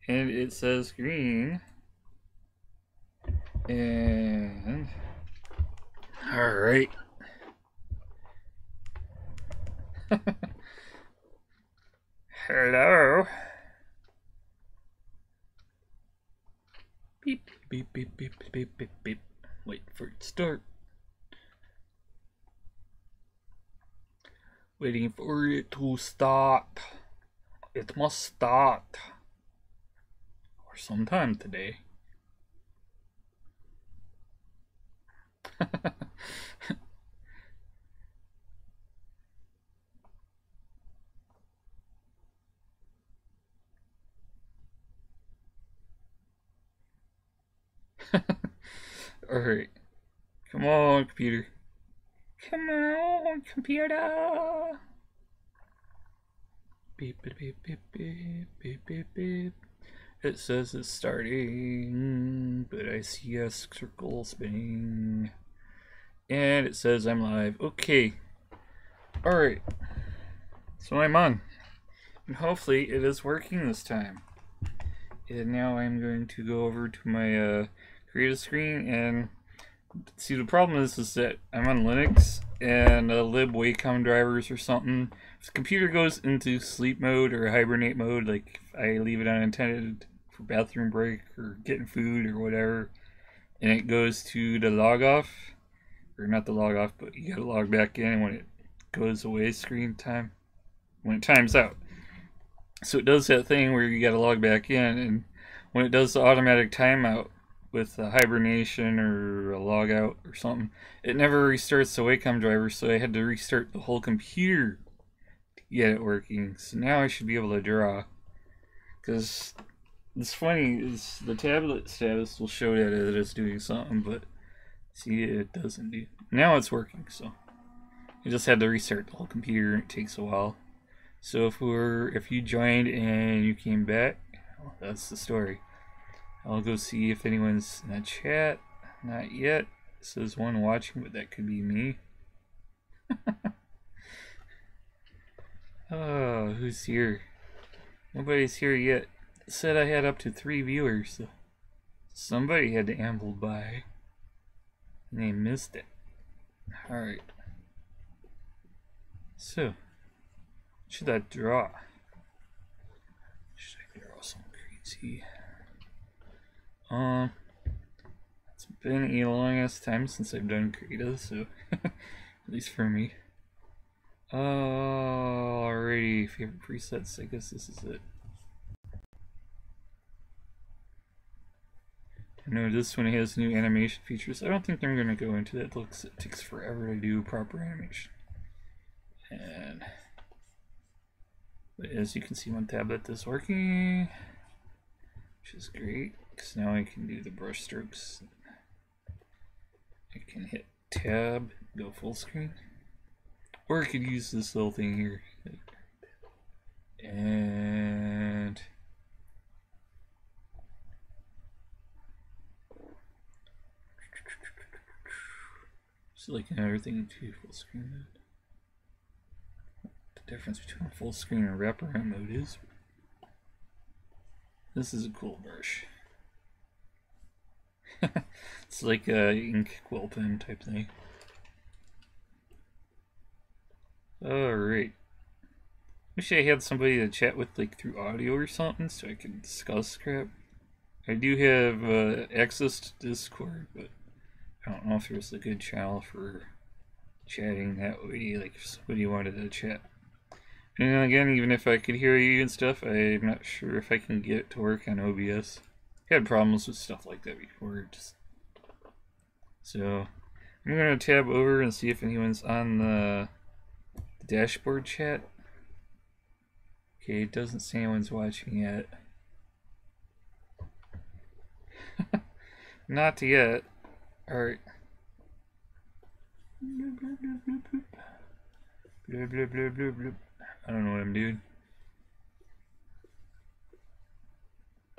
and it says green. And all right. Hello. Beep beep beep beep beep beep beep. Wait for it to start. Waiting for it to start. It must start. Or sometime today. Alright. Come on, computer. Come on, computer. Beep beep beep beep beep beep beep beep. It says it's starting, but I see a circle spinning. And it says I'm live. Okay. Alright. So I'm on. And hopefully it is working this time. And now I'm going to go over to my Krita screen and see, the problem is that I'm on Linux and lib Wacom drivers or something. If the computer goes into sleep mode or hibernate mode, like if I leave it unintended for bathroom break or getting food or whatever, and it goes to the log off, or not the log off, but you gotta log back in when it goes away screen time, when it times out. So it does that thing where you gotta log back in, and when it does the automatic timeout with a hibernation or a logout or something, it never restarts the Wacom driver, so I had to restart the whole computer to get it working. So now I should be able to draw. Because it's funny, is the tablet status will show that it is doing something, but see, it doesn't do. Now it's working, so I just had to restart the whole computer, and it takes a while. So if you joined and you came back, well, that's the story. I'll go see if anyone's in the chat. Not yet. It says one watching, but that could be me. Oh, who's here? Nobody's here yet. It said I had up to 3 viewers, so somebody had to amble by. And they missed it. Alright. So, should I draw? Should I draw something crazy? It's been a long ass time since I've done Krita, so at least for me. Alrighty, favorite presets, I guess this is it. I know this one has new animation features. I don't think I'm gonna go into that. It takes forever to do proper animation. But as you can see, my tablet is working, which is great, because now I can do the brush strokes. I can hit tab, go full screen, or I could use this little thing here. And so like another thing to full screen mode. The difference between full screen and wraparound mode is this is a cool brush. It's like a ink quill pen type thing. Alright. Wish I had somebody to chat with, like through audio or something, so I could discuss crap. I do have access to Discord, but I don't know if there's a good channel for chatting that way, like if somebody wanted to chat. And then again, even if I could hear you and stuff, I'm not sure if I can get it to work on OBS. I had problems with stuff like that before. So I'm gonna tab over and see if anyone's on the dashboard chat. Okay, it doesn't say anyone's watching yet. Not yet. Alright. Blah, blah, blah, blah, blah. I don't know what I'm doing.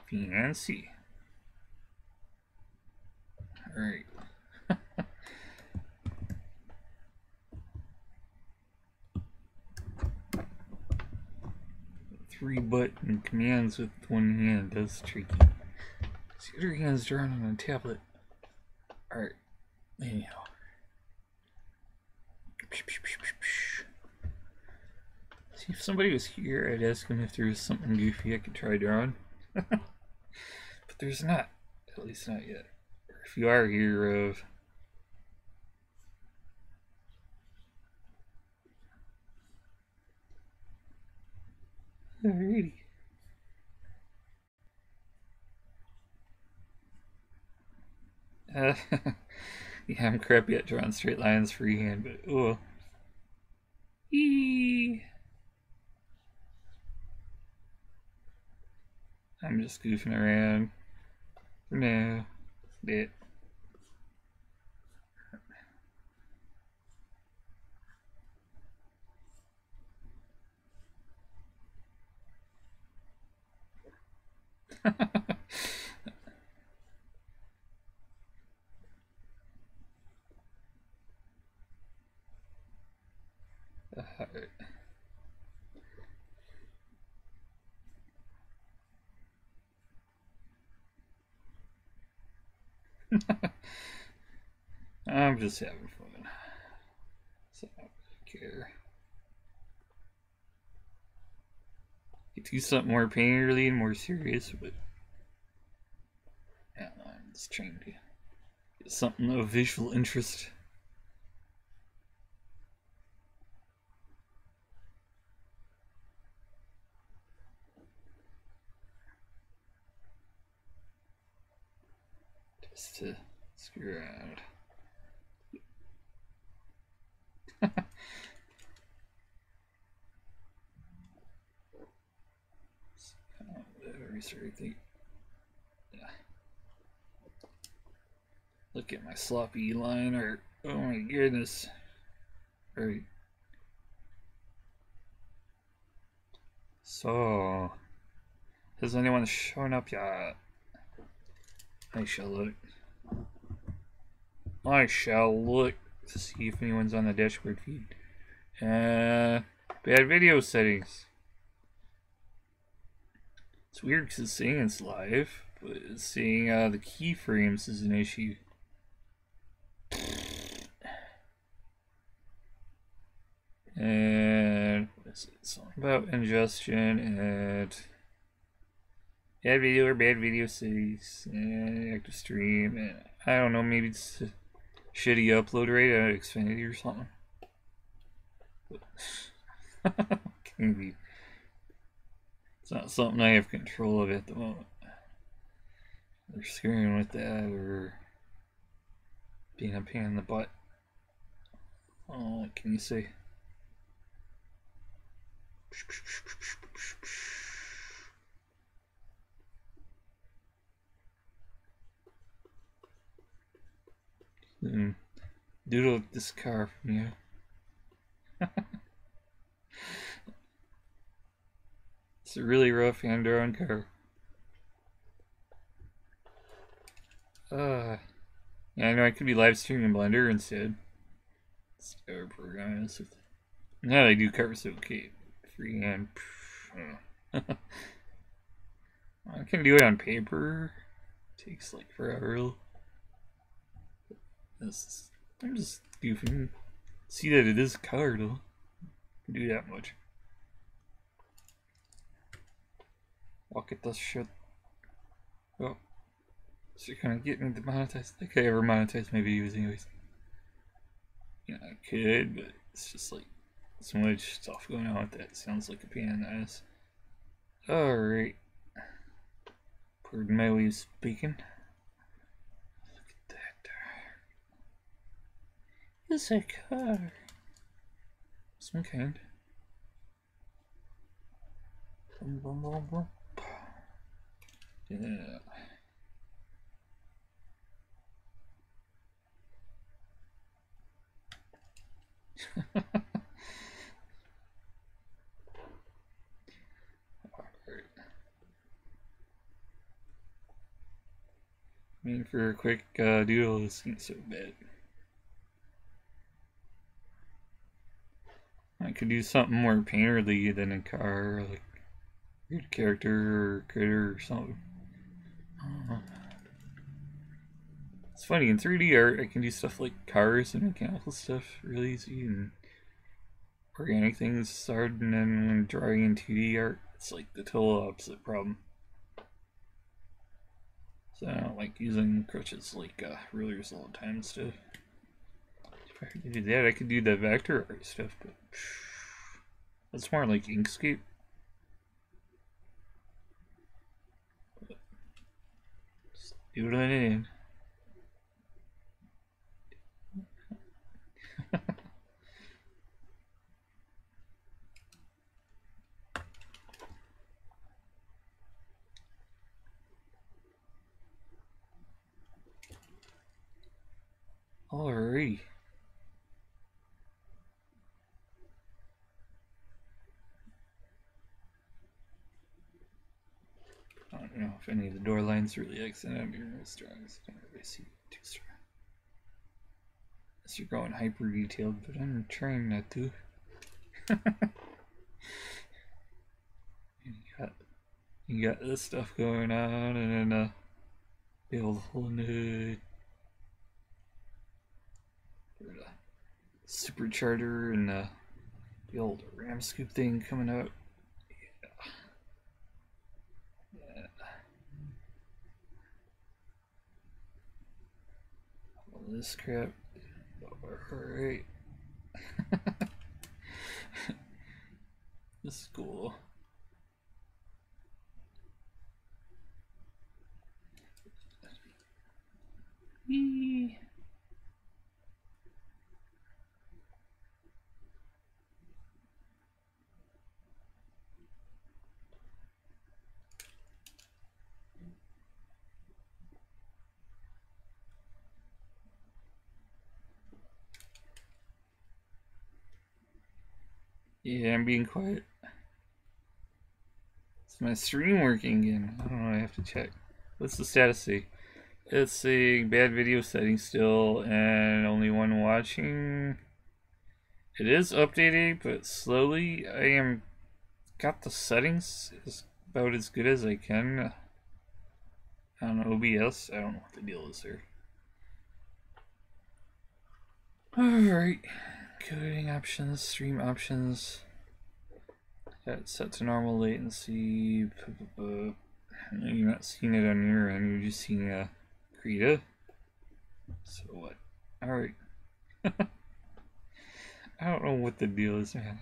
Fancy. Alright. three button commands with one hand. That's tricky. So the other hand's drawn on a tablet. Alright, anyhow. See, if somebody was here, I'd ask them if there was something goofy I could try drawing. But there's not. At least not yet. Or if you are here, alrighty. Yeah, I'm crappy at drawing straight lines freehand, but oh. I'm just goofing around for now. Bit. I'm just having fun. So I don't really care. Get to do something more painterly and more serious, but yeah, I'm just trying to get something of visual interest. Just to screw around. Everything. Yeah. Look at my sloppy line art. Oh my goodness. Right. So, has anyone shown up yet? I shall look. I shall look to see if anyone's on the dashboard feed. Bad video settings. It's weird because it's saying it's live, but it's saying the keyframes is an issue. And what's it? Something about ingestion and bad video or bad video settings and active stream, and I don't know, maybe it's a shitty upload rate at Xfinity or something. Maybe. It's not something I have control of at the moment. They're screwing with that or being a pain in the butt. Oh, what can you say? Doodle this car from you. It's a really rough hand-drawn car. Yeah, I know I could be live streaming Blender instead. Let's go program this with. Now I do covers okay. Freehand. I can do it on paper. It takes like forever. I'm just goofing. See that it is color though. Can do that much. Look at this shit. Oh. So you're gonna get me demonetized? I think I ever monetize my videos anyways. Yeah, I could, but it's just like so much stuff going on with that. Sounds like a pain in the ass. Alright. Pardon my way of speaking. Look at that. It's a car. Some kind. Boom, boom, boom, boom. Yeah. I mean, for a quick doodle, this isn't so bad. I could do something more painterly than a car, like weird character or critter or something. It's funny, in 3D art I can do stuff like cars and mechanical stuff really easy, and organic things is hard, and then when drawing in 2D art it's like the total opposite problem. So I don't like using crutches like rulers all the time and stuff. If I could do that, I could do the vector art stuff, but that's more like Inkscape. Just doodling it in. Alrighty. I don't know if any of the door lines really accented or strong. I don't really see too strong. Unless you're going hyper detailed, but I'm trying not to. You got this stuff going on, and then the old hole in the hood. Supercharger and the old ram scoop thing coming out. Yeah. All this crap. Alright. This is cool. Whee. Yeah, I'm being quiet. Is my stream working again? I don't know, I have to check. What's the status say? It's saying bad video settings still and only one watching. It is updating, but slowly. I am got the settings about as good as I can on OBS. I don't know what the deal is there. Alright. Coding options, stream options. Got it set to normal latency. You're not seeing it on your end, you're just seeing Krita. So what? Alright. I don't know what the deal is, man.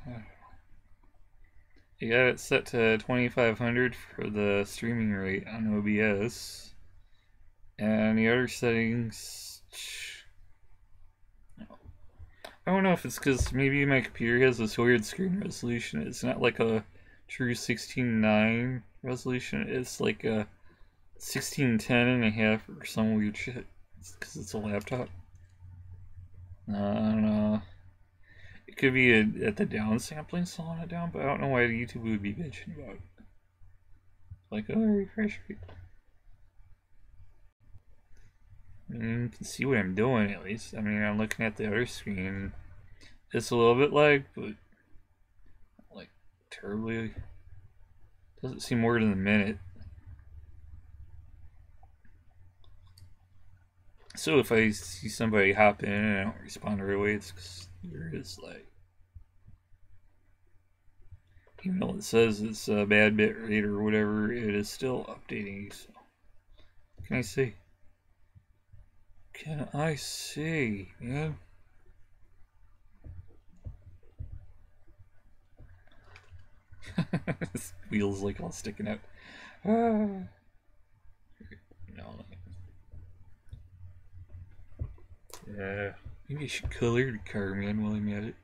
I got it set to 2500 for the streaming rate on OBS. And the other settings, I don't know if it's because maybe my computer has this weird screen resolution. It's not like a true 16:9 resolution. It's like a 16:10 and a half or some weird shit. Because it's a laptop. I don't know. It could be at the downsampling slowing it down, but I don't know why YouTube would be bitching about it. Like, oh, refresh rate. I mean, you can see what I'm doing at least. I mean, I'm looking at the other screen. It's a little bit lag, but like terribly. Doesn't seem more than a minute. So if I see somebody hop in and I don't respond right away, it's because there is lag. Even though it says it's a bad bit rate or whatever, it is still updating. So, what can I say? Can I say, man? This wheel's like all sticking out. No. Yeah. Maybe I should color the car, man, while I'm at it.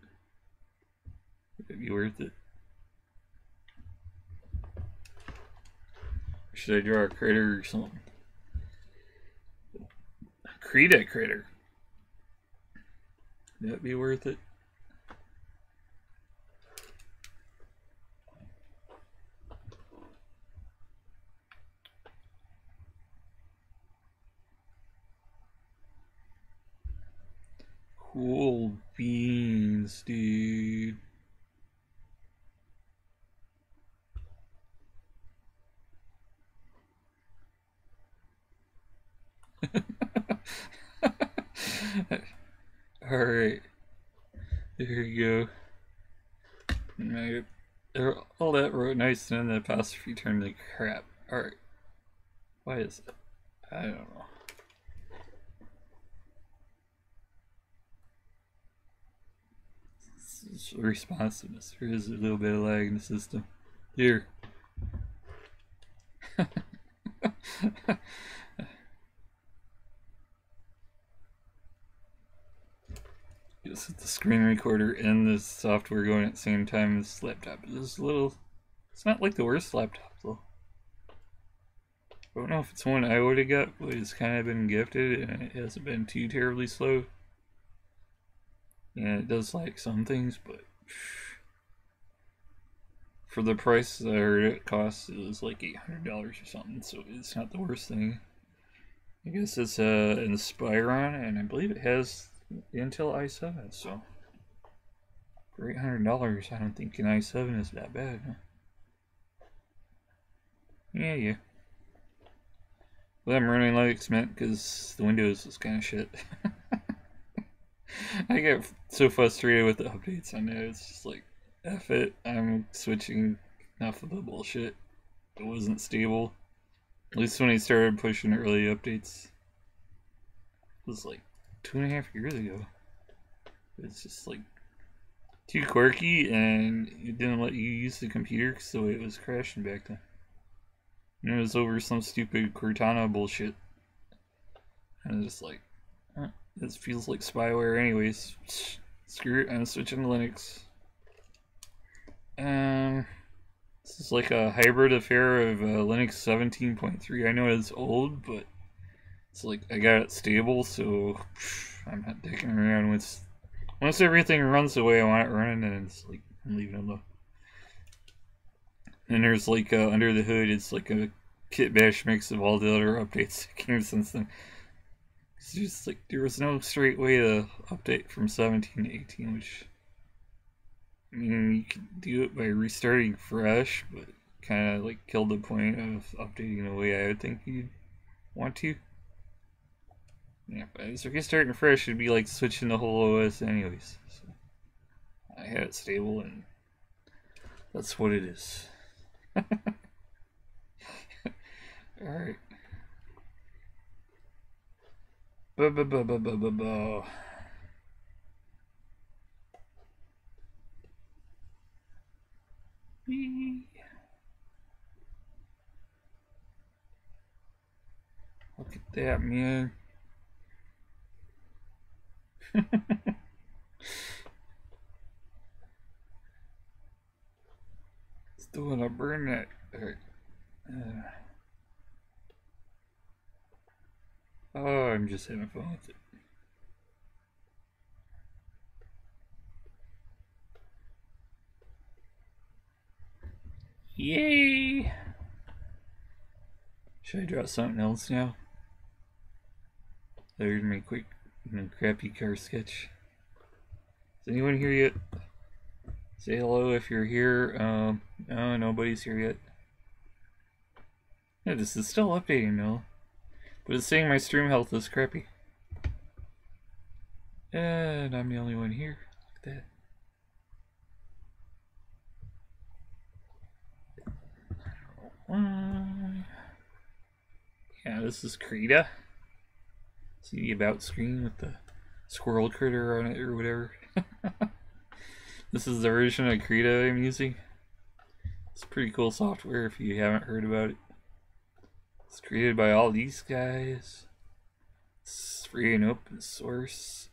It'd be worth it. Or should I draw a critter or something? Krita critter. That'd be worth it. Cool beans, dude. Alright. There you go. All that wrote nice and then the apostrophe turned to crap. Alright. Why is it? I don't know. It's responsiveness. There is a little bit of lag in the system. Here. It's the screen recorder and the software going at the same time as this laptop. It's not like the worst laptop though. I don't know if it's one I would have got, but it's kind of been gifted and it hasn't been too terribly slow. And it does like some things, but for the price that I heard it costs, it was like $800 or something, so it's not the worst thing. I guess it's an Inspiron, and I believe it has Intel i7, so for $800, I don't think an i7 is that bad, huh? Yeah. Well, I'm running Linux Mint because the Windows is kind of shit. I get so frustrated with the updates on that. It's just like, F it, I'm switching enough of the bullshit. It wasn't stable. At least when I started pushing early updates. It was like 2.5 years ago. It's just like too quirky and it didn't let you use the computer so it was crashing back then. And it was over some stupid Cortana bullshit. And I was just like, this feels like spyware anyways. Screw it, I'm switching to Linux. This is like a hybrid affair of Linux 17.3. I know it's old, but it's like I got it stable, so I'm not dicking around with. Once everything runs the way I want it running, then it's like I'm leaving it alone. And there's like under the hood, it's like a kit bash mix of all the other updates that came since then. It's just like there was no straight way to update from 17 to 18, which. I mean, you could do it by restarting fresh, but kind of like killed the point of updating the way I would think you'd want to. Yeah, but so restarting fresh would be like switching the whole OS anyways. So I had it stable and that's what it is. Alright. Ba-ba-ba-ba-ba-ba-ba. Look at that, man. Still wanna burn that. Oh, I'm just having fun with it. Yay! Should I draw something else now? There's my quick, crappy car sketch. Is anyone here yet? Say hello if you're here. No, nobody's here yet. Yeah, this is still updating though. But it's saying my stream health is crappy. And I'm the only one here. Look at that. Yeah, this is Krita. See the about screen with the squirrel critter on it or whatever. This is the version of Krita I'm using. It's pretty cool software if you haven't heard about it. It's created by all these guys. It's free and open source.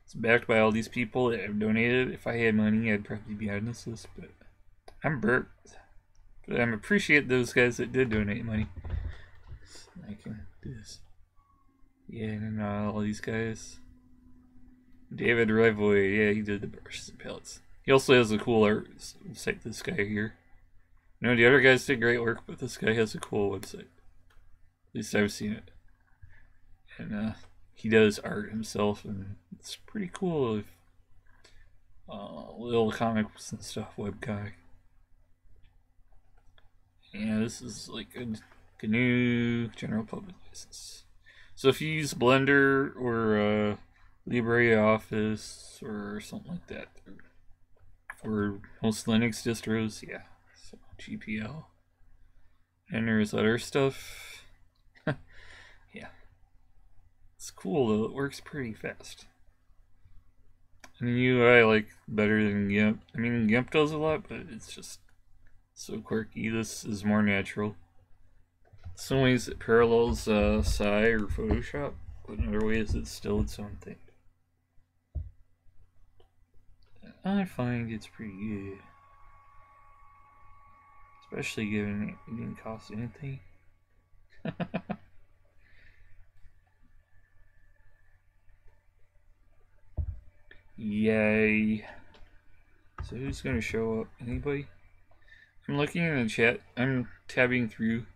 It's backed by all these people that have donated. If I had money, I'd probably be on this list, but I'm broke. But I appreciate those guys that did donate money. So I can do this. Yeah, and all these guys. David Rivoy, yeah, he did the brushes and palettes. He also has a cool art site, this guy here. You know, the other guys did great work, but this guy has a cool website. At least I've seen it. And he does art himself, and it's pretty cool. If, little comics and stuff, webcomic. Yeah, this is like a GNU general public license. So if you use Blender or LibreOffice or something like that, or most Linux distros, yeah. So GPL. And there's other stuff. Yeah. It's cool though, it works pretty fast. And the UI I like better than GIMP. I mean, GIMP does a lot, but it's just so quirky. This is more natural. Some ways it parallels Sci or Photoshop, but in other ways it's still its own thing. I find it's pretty good. Especially given it didn't cost anything. Yay. So who's gonna show up? Anybody? I'm looking in the chat. I'm tabbing through.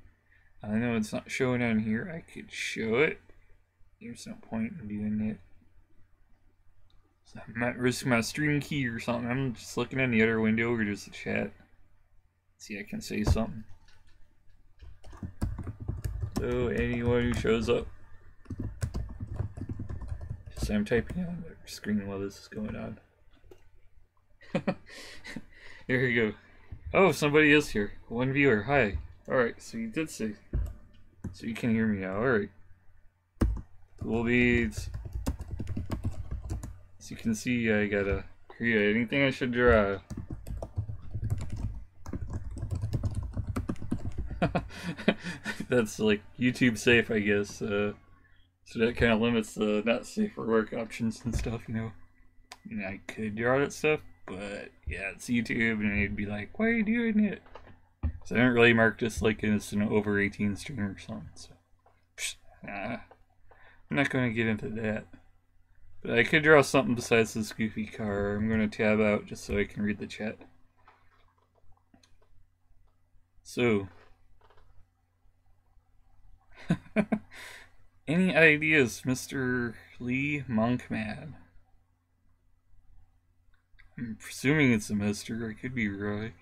I know it's not showing on here. I could show it. There's no point in doing it. So I might risk my stream key or something. I'm just looking in the other window or just the chat. See, I can say something. So anyone who shows up. So I'm typing on the screen while this is going on. There you go. Oh, somebody is here. One viewer. Hi. Alright, so you did say. So you can hear me now. Alright. Cool beads. As you can see, I got a Krita. Anything I should draw? That's like YouTube safe, I guess. So that kind of limits the not safe for work options and stuff, you know. And I could draw that stuff, but yeah, it's YouTube, and they'd be like, "Why are you doing it?" So I don't really mark this like it's an over 18 stream or something. So I'm not going to get into that. But I could draw something besides this goofy car. I'm going to tab out just so I can read the chat. So, any ideas, Mr. Lee Monkman? I'm presuming it's a Mr. I could be right.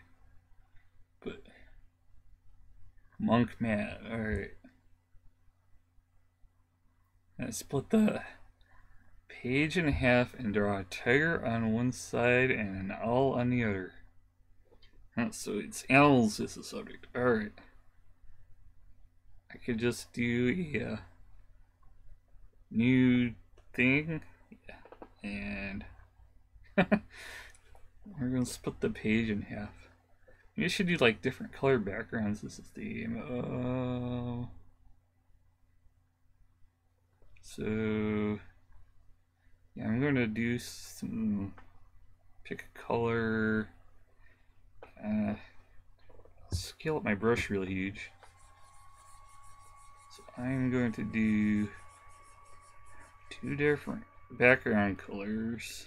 But, Monkman, alright. I split the page in half and draw a tiger on one side and an owl on the other. So it's animals is the subject. Alright. I could just do a new thing. Yeah. And we're going to split the page in half. You should do like different color backgrounds. This is the so yeah, I'm going to do some, pick a color, scale up my brush really huge. So I'm going to do 2 different background colors,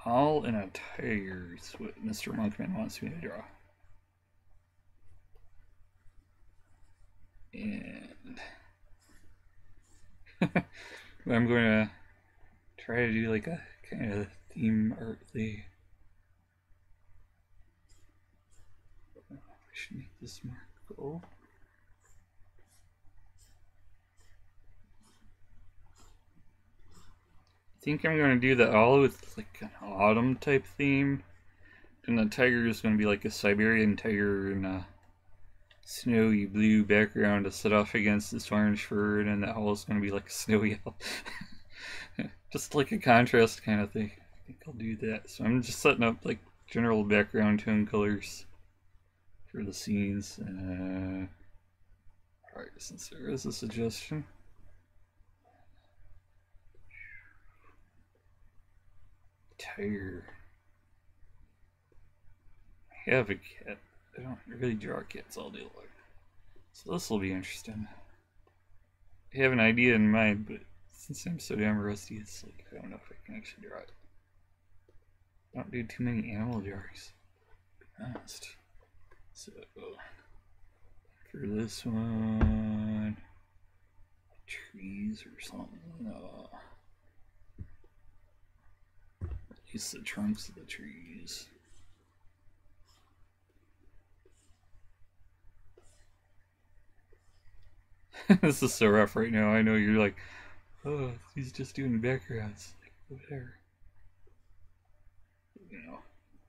all in a tiger. Is what Mr. Monkman wants me to draw. And I'm going to try to do like a kind of theme art thing. I should make this more cool. I think I'm going to do the owl with like an autumn type theme. And the tiger is going to be like a Siberian tiger in a snowy blue background to set off against this orange fur, and then the owl is going to be like a snowy owl. Just like a contrast kind of thing. I think I'll do that. So I'm just setting up like general background tone colors for the scenes. Alright, since there is a suggestion. Tiger. I have a cat. I don't really draw cats all day long. So this will be interesting. I have an idea in mind, but since I'm so damn rusty, it's like, I don't know if I can actually draw it. Don't do too many animal drawings, to be honest. So, for this one, trees or something. Use the trunks of the trees. This is so rough right now. I know you're like, oh, he's just doing backgrounds. Like, whatever. You know,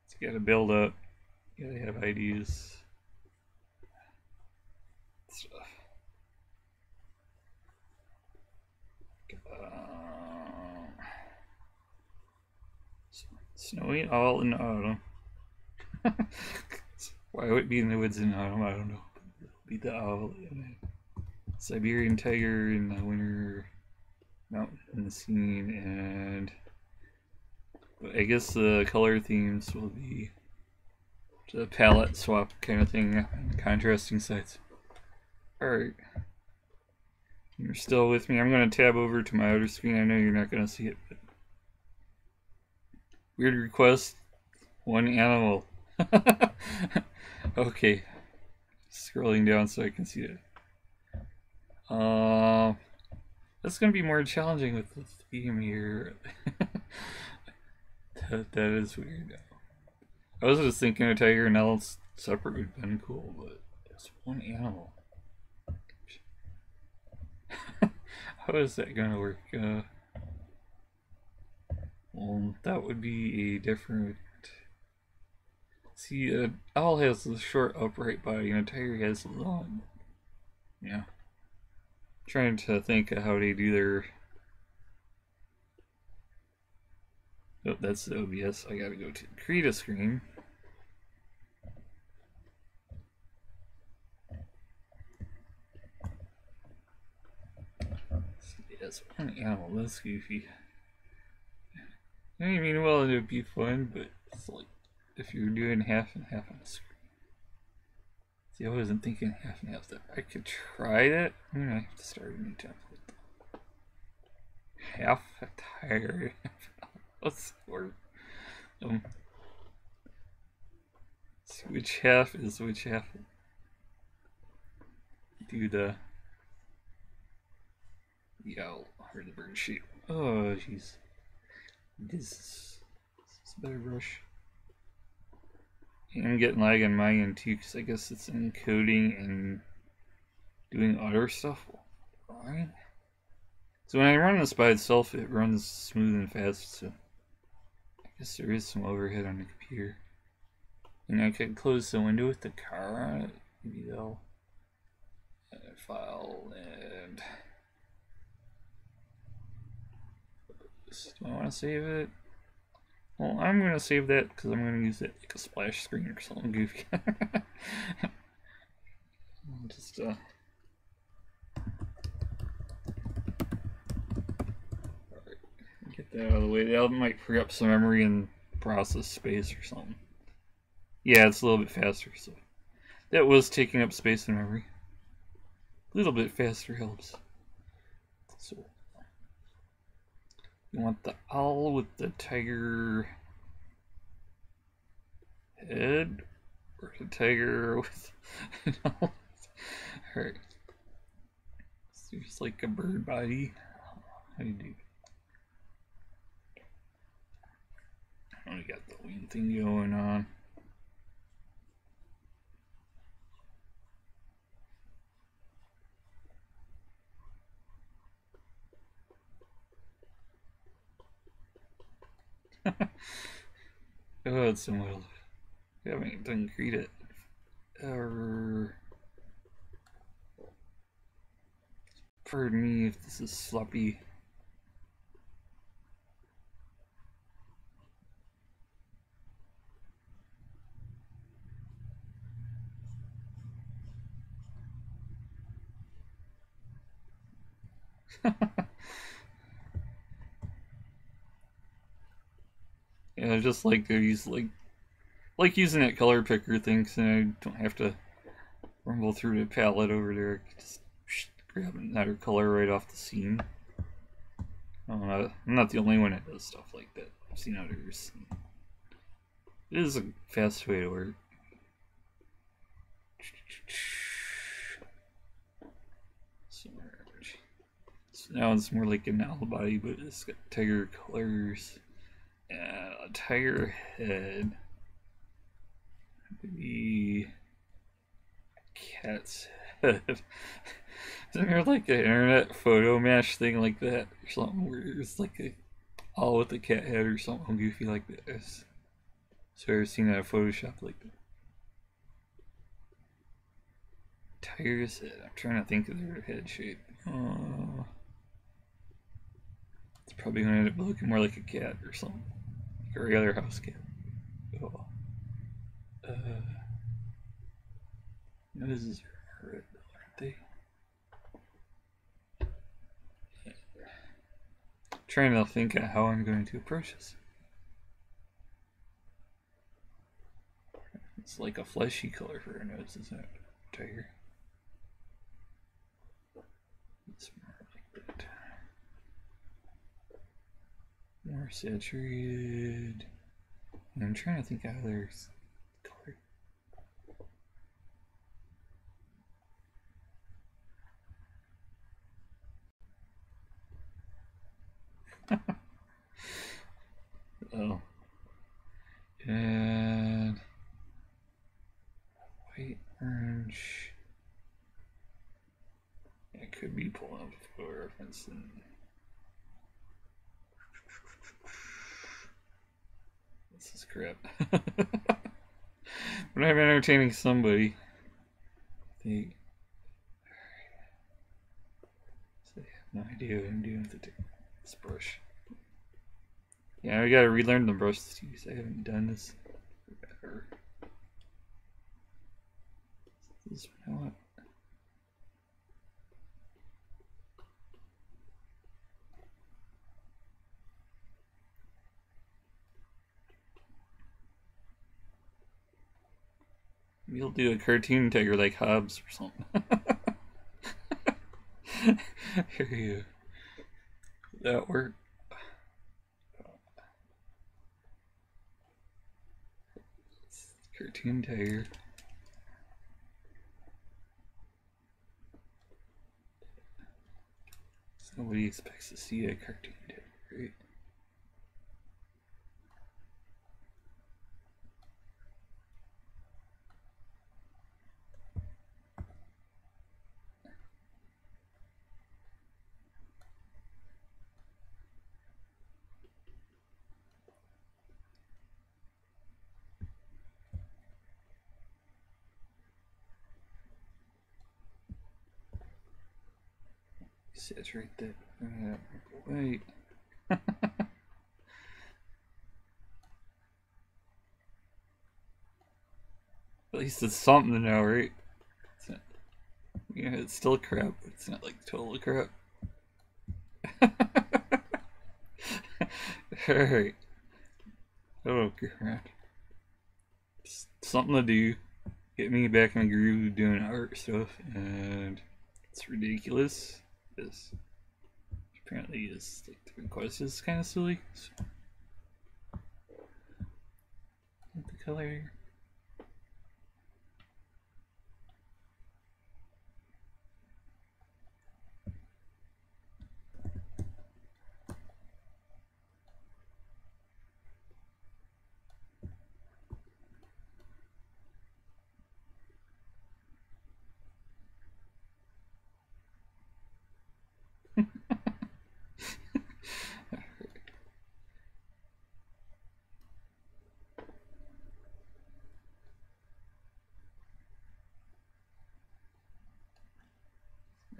it's gotta build up. You gotta have ideas. Stuff. Snowy all in autumn. Why would it be in the woods in autumn? I don't know. It'll be the owl and the Siberian tiger in the winter, mountain in the scene, and I guess the color themes will be the palette swap kind of thing, contrasting sides. Alright. You're still with me. I'm going to tab over to my outer screen. I know you're not going to see it, but weird request, one animal. Okay. Scrolling down so I can see it. That's going to be more challenging with the theme here. that is weird. I was just thinking a tiger and elk separate would have been cool, but it's one animal. How is that gonna work? Well, that would be a different. See, an owl has a short upright body, and a tiger has a long. Yeah. Trying to think of how they do their. Oh, that's the OBS. I gotta go to the Krita screen. Yes, one animal. That's goofy. I mean, well, it would be fun, but it's like if you're doing half and half on the screen. See, I wasn't thinking half and half. That I could try that. I'm gonna have to start a new template. Half a tiger. Let's work. Which half is which half? Do the owl or the bird shape. Oh, jeez. This is a better brush. I'm getting lag on my end too, because I guess it's encoding and doing other stuff. Right? So when I run this by itself, it runs smooth and fast, so I guess there is some overhead on the computer. And I could close the window with the car on it. Maybe they'll file and do I want to save it? Well, I'm going to save that because I'm going to use it like a splash screen or something goofy. Just alright, get that out of the way. That might free up some memory and process space or something. Yeah, it's a little bit faster, so that was taking up space and memory. A little bit faster helps. So you want the owl with the tiger head, or the tiger with Alright. So just like a bird body. How do you do? Oh, we got the wing thing going on. Oh, it's so wild. I haven't done Krita ever. Pardon me if this is sloppy. Yeah, I just like to use like using that color picker thing, so I don't have to rumble through the palette over there. I can just grab another color right off the scene. I'm not the only one that does stuff like that. I've seen others. It is a fast way to work. So now it's more like an owl body, but it's got tiger colors and a tiger head. Maybe cat's head. Isn't there like an internet photo match thing like that or something where it's like a all with a cat head or something goofy like this? So I've seen that in Photoshop like that. Tiger's head. I'm trying to think of their head shape. It's probably gonna end up looking more like a cat or something, like a regular house cat. Oh. This is red, aren't they? Trying to think of how I'm going to approach this. It's like a fleshy color for her nose, isn't it? Tiger. It's more like that. More saturated. And I'm trying to think of other color. Oh. And white, orange. It could be pulling up a photo reference and this is crap. But I'm entertaining somebody. They have no idea what I'm doing with this brush. Yeah, I gotta relearn the brush to use. I haven't done this forever. This one I want. You'll do a cartoon tiger like Hobbs or something. Here you go. That worked. Cartoon tiger. Nobody expects to see a cartoon tiger, right? Saturate that. Wait. At least it's something to know, right? It's not, yeah, it's still crap, but it's not like total crap. Alright. Oh, crap. Just something to do. Get me back in the groove doing art stuff, and it's ridiculous. This apparently is like the request is kind of silly. So, the color.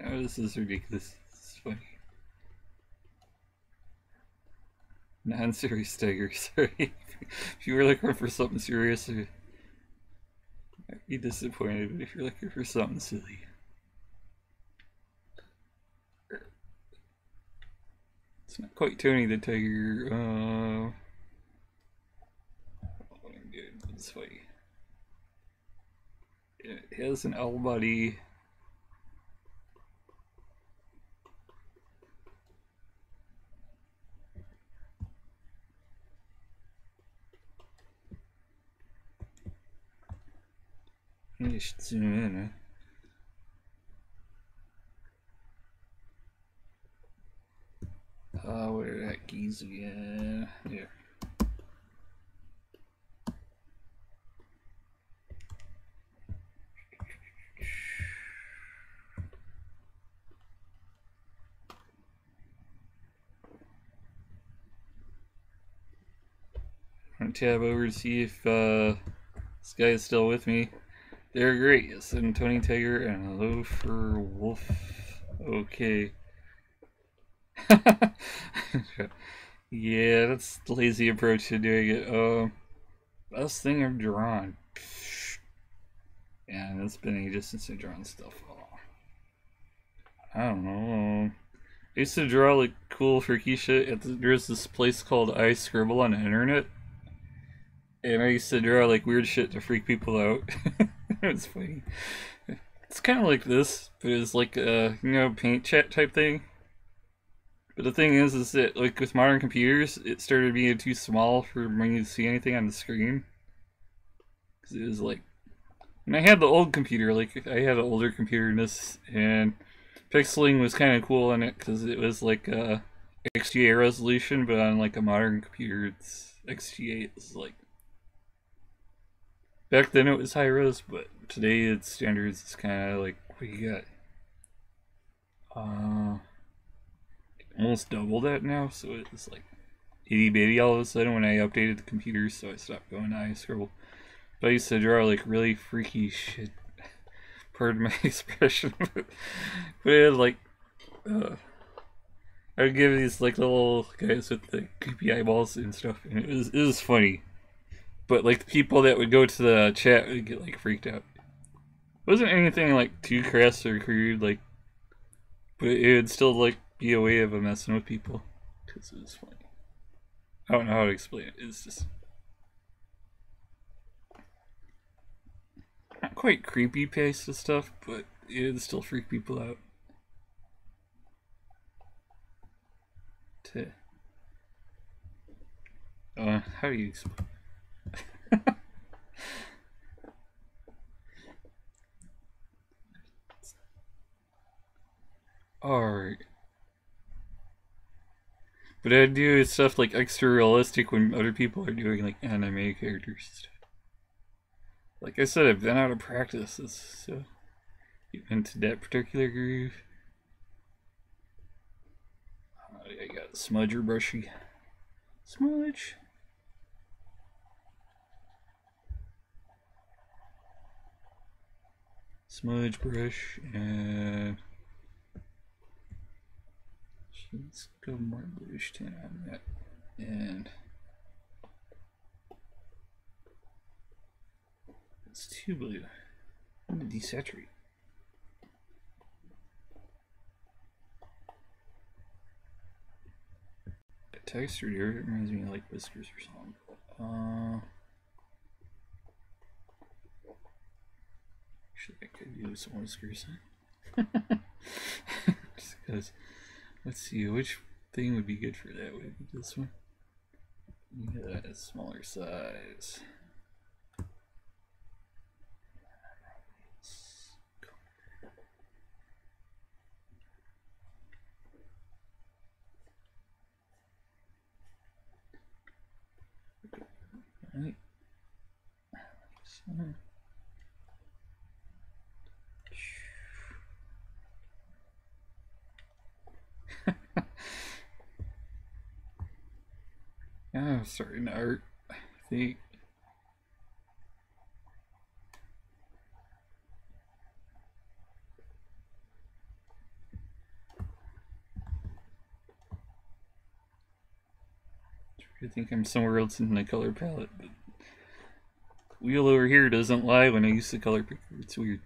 Oh, this is ridiculous. This is funny. Non-serious tiger, sorry. If you were looking for something serious, I'd be disappointed, but if you're looking for something silly. It's not quite Tony the Tiger. What I'm doing this way. It has an owl body. Maybe I should zoom in, huh? Where are that keys again? Here. tab over to see if this guy is still with me. They're great. Yes, and Tony Tiger and hello for Wolf. Okay. Yeah, that's the lazy approach to doing it. Best thing I've drawn. Yeah, it's been ages since I've drawn stuff. I don't know. I used to draw like cool freaky shit. There's this place called I Scribble on the internet. And I used to draw like weird shit to freak people out. It's funny. It's kind of like this, but it's like a, paint chat type thing. But the thing is that like with modern computers, it started being too small for when you see anything on the screen. Because it was like, and I had the old computer, like I had an older computer in this, and pixeling was kind of cool on it because it was like XGA resolution, but on like a modern computer, it's XGA. It's like back then it was high res, but today it's standards. It's kind of like what you got. Almost double that now, so it's like itty bitty all of a sudden when I updated the computer, so I stopped going to iScribble. But I used to draw like really freaky shit. Pardon my expression, but it had like I would give these like little guys with the creepy eyeballs and stuff, and it was funny. But like the people that would go to the chat would get like freaked out. It wasn't anything like too crass or crude, like, but it would still like be a way of messing with people because it was funny. I don't know how to explain it. It's just not quite creepy paste of stuff, but it would still freak people out. How do you explain? Alright. But I do stuff like extra realistic when other people are doing like anime characters and stuff. Like I said, I've been out of practice, so into that particular groove. I got smudge or brushy. Smudge. Smudge brush and let's go more bluish tint on that. And it's too blue. I'm gonna desaturate. That texture here reminds me of like whiskers or something. Actually, I could use some whiskers. Just because. Let's see, which thing would be good for that? Would it be this one? Yeah, a smaller size. Right. So. Yeah, I'm starting to hurt, I think. I think I'm somewhere else in the color palette, but the wheel over here doesn't lie when I use the color picker. It's weird.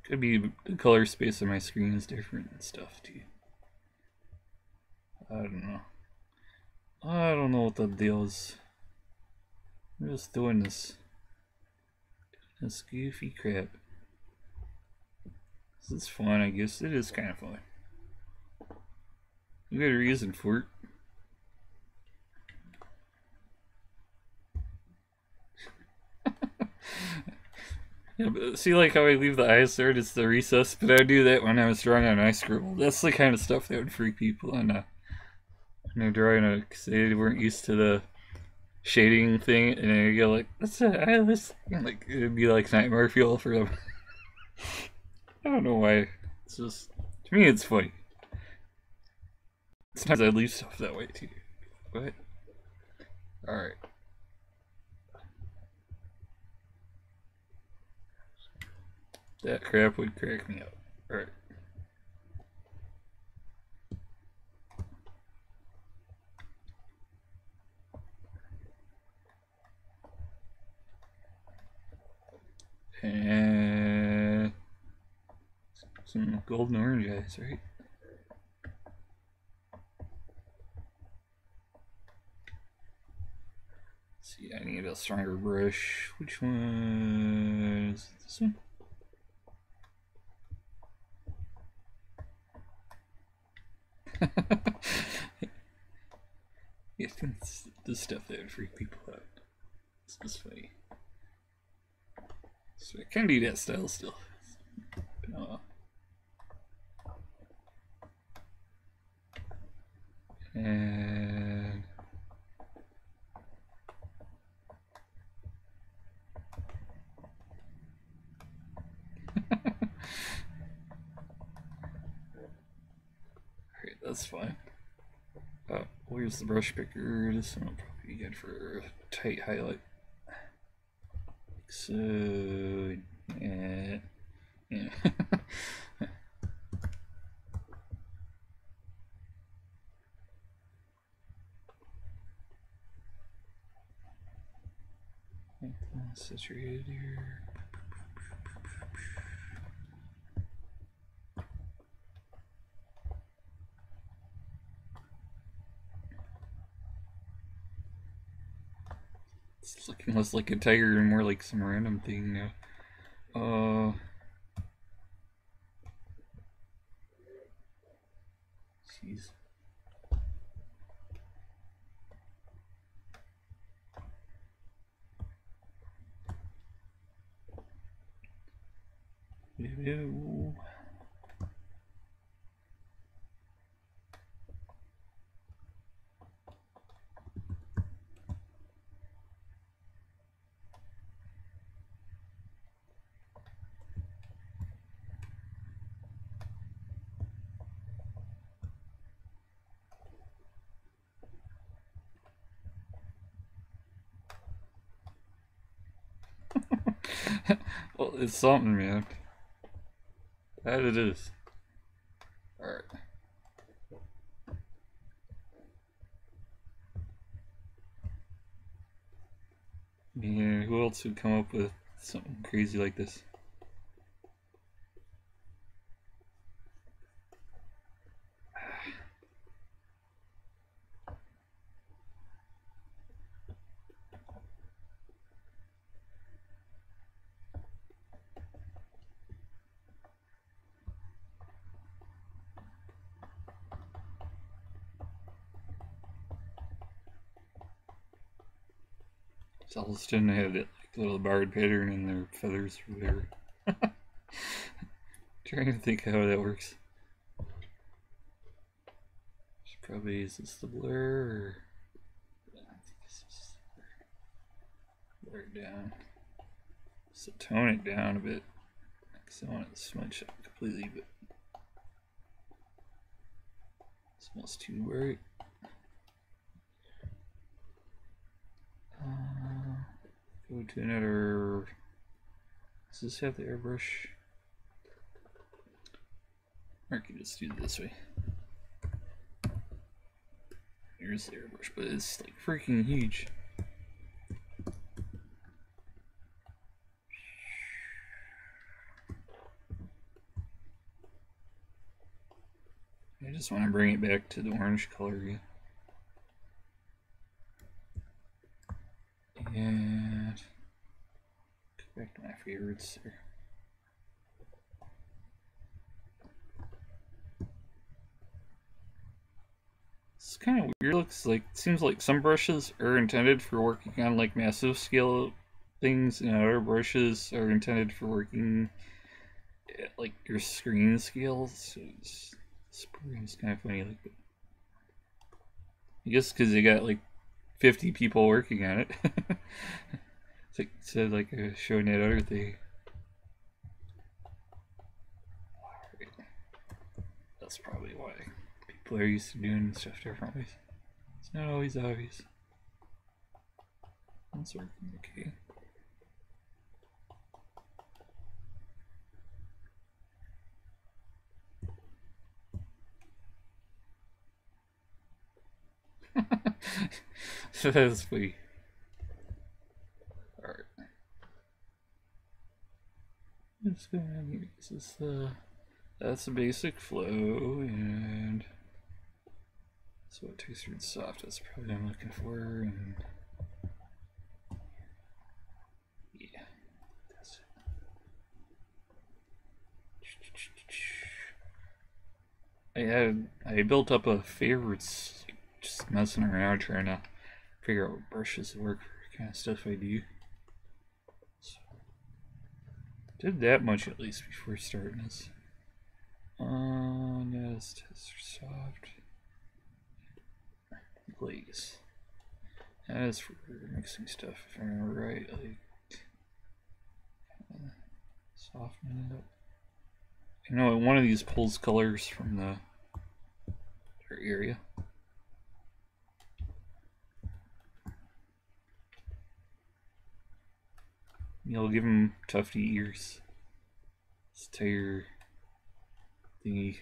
Could be the color space on my screen is different and stuff too. I don't know. I don't know what the deal is. I'm just doing this goofy crap. This is fun, I guess. It is kind of fun. You got a reason for it. Yeah, but see, like how I leave the eyes there, it's the recess, but I do that when I was drawing on iScribble. That's the kind of stuff that would freak people on when they're drawing because they weren't used to the shading thing, and then you go like, "That's an eyeless," and like it'd be like nightmare fuel for them. I don't know why. It's just to me, it's funny. Sometimes I leave stuff that way too. But Alright. That crap would crack me up. Alright. And some golden orange eyes, right? Let's see, I need a stronger brush. Which one is this one? Yeah, it's the stuff that would freak people out. It's just funny. So I can do that style still. And alright, that's fine. Where's the brush picker? This one will probably be good for a tight highlight. So, yeah. Saturated here. It's looking less like a tiger and more like some random thing now. Jeez. Ew. Well, it's something, man. That it is. Alright. Yeah, who else would come up with something crazy like this? Charleston had that like, little barred pattern in their feathers or whatever. Trying to think how that works. Probably is this the blur or yeah, I think this is blur it down. So tone it down a bit. Because I want it to smudge up completely, but it's almost too bright. Go to another. Does this have the airbrush? Or I can just do it this way. Here's the airbrush, but it's like freaking huge. I just want to bring it back to the orange color again. And go back to my favorites there. It's kind of weird. Looks like seems like some brushes are intended for working on like massive scale things, and other brushes are intended for working at like your screen scale. So it's kind of funny. Like, I guess because they got like 50 people working on it. It's like said like showing that other thing. That's probably why people are used to doing stuff different ways. It's not always obvious. That's working okay. That's funny. Alright. What's going on here? This is that's the basic flow, and that's what textured soft. That's probably what I'm looking for, and yeah, that's it. I built up a favorites, like, just messing around trying to figure out what brushes work for the kind of stuff I do. So, did that much at least before starting this. Yes, texture soft. Glaze. That is for mixing stuff, if I remember right. Like, soften it up. You know, one of these pulls colors from the area. You'll give them tufty ears. This tire thingy.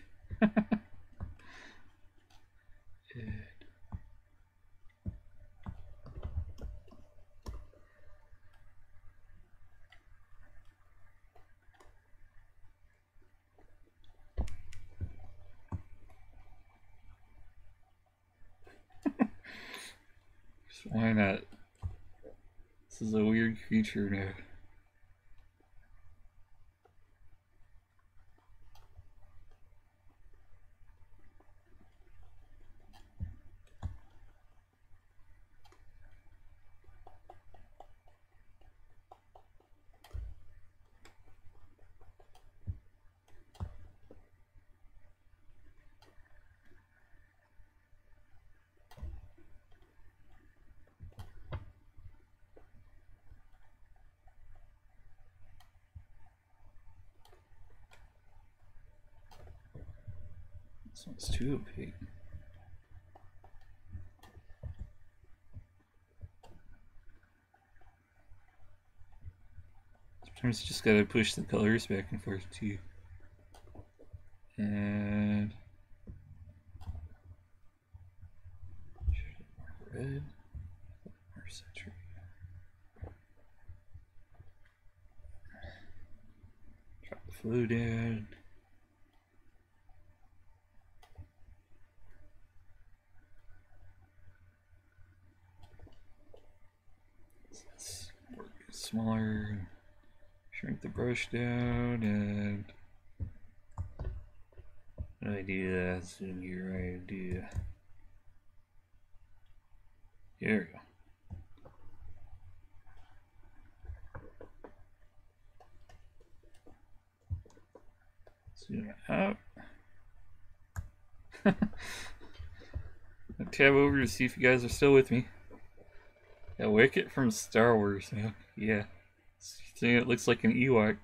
Why not? This is a weird creature now. This one's too opaque. Sometimes you just gotta push the colors back and forth too. And more red, more saturated. Drop the flow down. Let's work smaller. Shrink the brush down, and what do I do? That's in your right idea. There we go. Zoom out. Tab over to see if you guys are still with me. Yeah, Wicket from Star Wars, man. Yeah. See, it looks like an Ewok.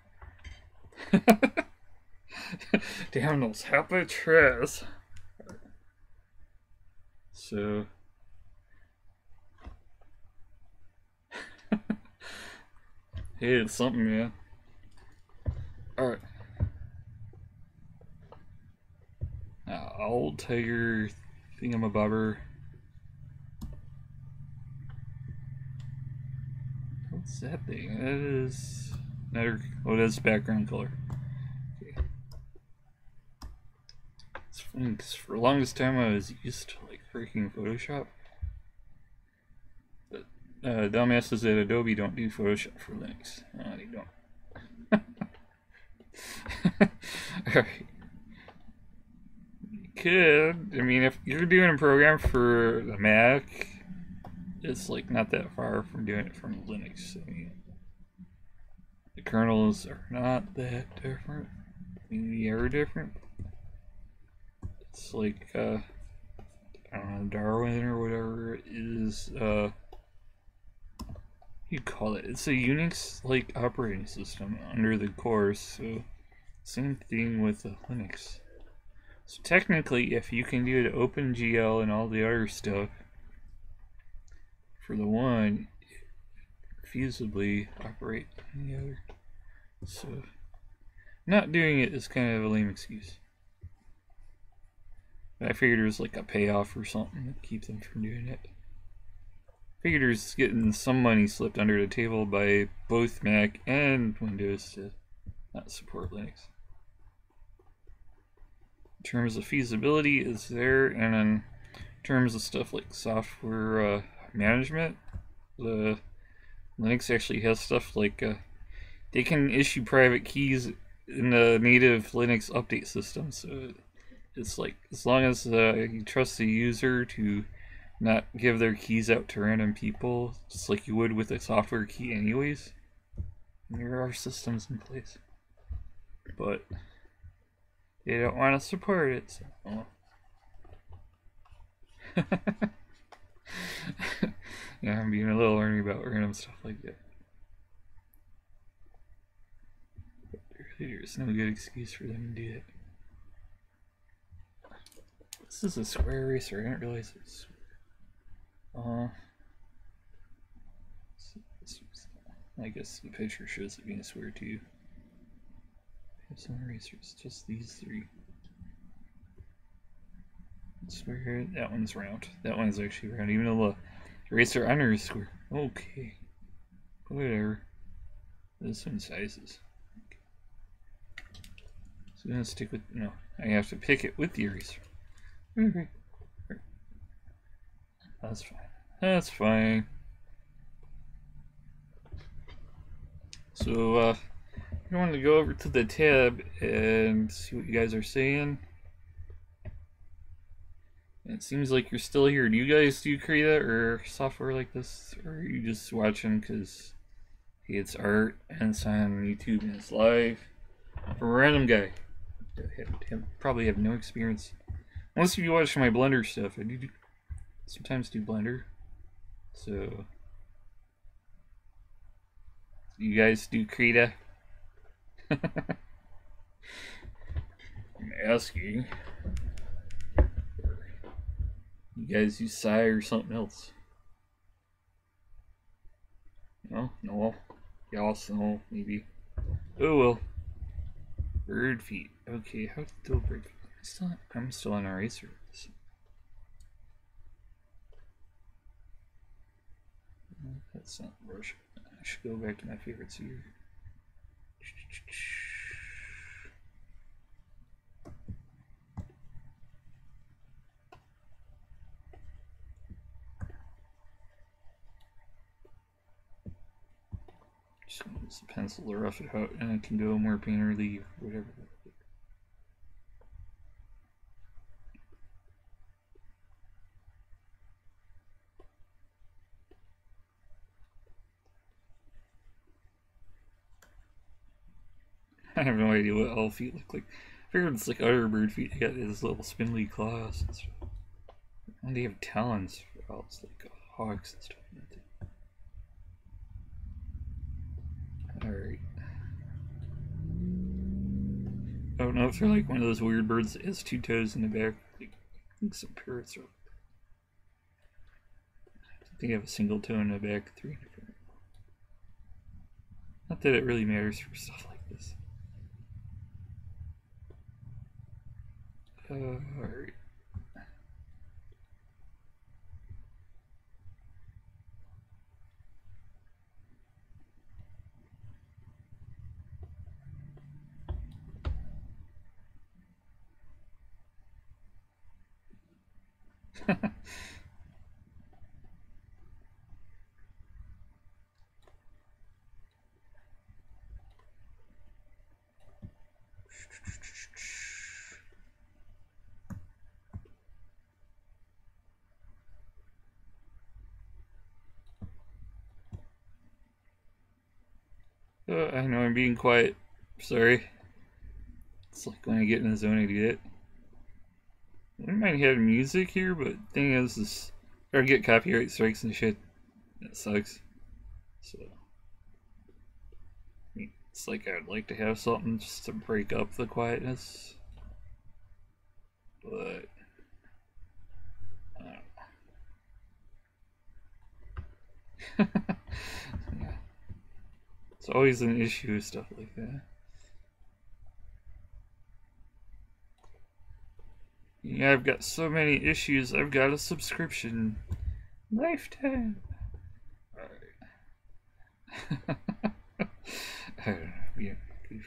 Damn those happy trash. So. Hey, it's something, man. Alright. Now, old tiger thingamabobber. What's that thing? That is another. Oh, that's background color. Okay. It's funny because for the longest time I was used to like freaking Photoshop. But dumbasses at Adobe don't do Photoshop for Linux. No, they don't. Alright. You could. I mean, if you're doing a program for the Mac, it's like not that far from doing it from Linux. I mean, the kernels are not that different. I mean, they are different. It's like I don't know, Darwin or whatever it is. You call it? It's a Unix like operating system under the core. So same thing with Linux. So technically, if you can do the OpenGL and all the other stuff for the one, feasibly operate any other. So, not doing it is kind of a lame excuse. I figured it was like a payoff or something to keep them from doing it. Figured there's getting some money slipped under the table by both Mac and Windows to not support Linux. In terms of feasibility, is there, and in terms of stuff like software management, the Linux actually has stuff like they can issue private keys in the native Linux update system. So it's like as long as you trust the user to not give their keys out to random people, just like you would with a software key anyways. And there are systems in place. But they don't want to support it, so. Yeah, I'm being a little ornery about random stuff like that. But there's no good excuse for them to do it. This is a square eraser, I didn't realize it was square. I guess the picture shows it being a square too. I have some erasers, just these three. Square, that one's round. That one's actually round, even though the eraser under is square. Okay. Whatever. This one sizes. Okay. So I'm gonna stick with, no, I have to pick it with the eraser. Okay. That's fine. That's fine. So, I wanted to go over to the tab and see what you guys are saying. It seems like you're still here. Do you guys do Krita or software like this? Or are you just watching because hey, it's art and it's on YouTube and it's live from a random guy? Probably have no experience. Unless you watch my Blender stuff. I do sometimes do Blender. So, you guys do Krita? I'm asking. You guys use Psy or something else? No? No? Yes, no, maybe. Oh well. Bird feet. Okay, how to do bird feet? I'm still on eraser. That's not brush. I should go back to my favorites here. Just use a pencil to rough it out, and I can go more painterly or whatever. I have no idea what all feet look like. I figured it's like other bird feet. They got these little spindly claws and stuff. And they have talons for owls, like hawks and stuff. Alright. I don't know if they're like one of those weird birds that has 2 toes in the back. Like some parrots are. I think they have a single toe in the back, 3 different. Not that it really matters for stuff like this. Alright. I know I'm being quiet. Sorry. It's like when I get in the zone, I do it. I might have music here, but the thing is I get copyright strikes and shit. That sucks. So, I mean, it's like I'd like to have something just to break up the quietness, but I don't know. Yeah. It's always an issue with stuff like that. Yeah, I've got so many issues, I've got a subscription. Lifetime. Alright. I don't know, yeah, goofy.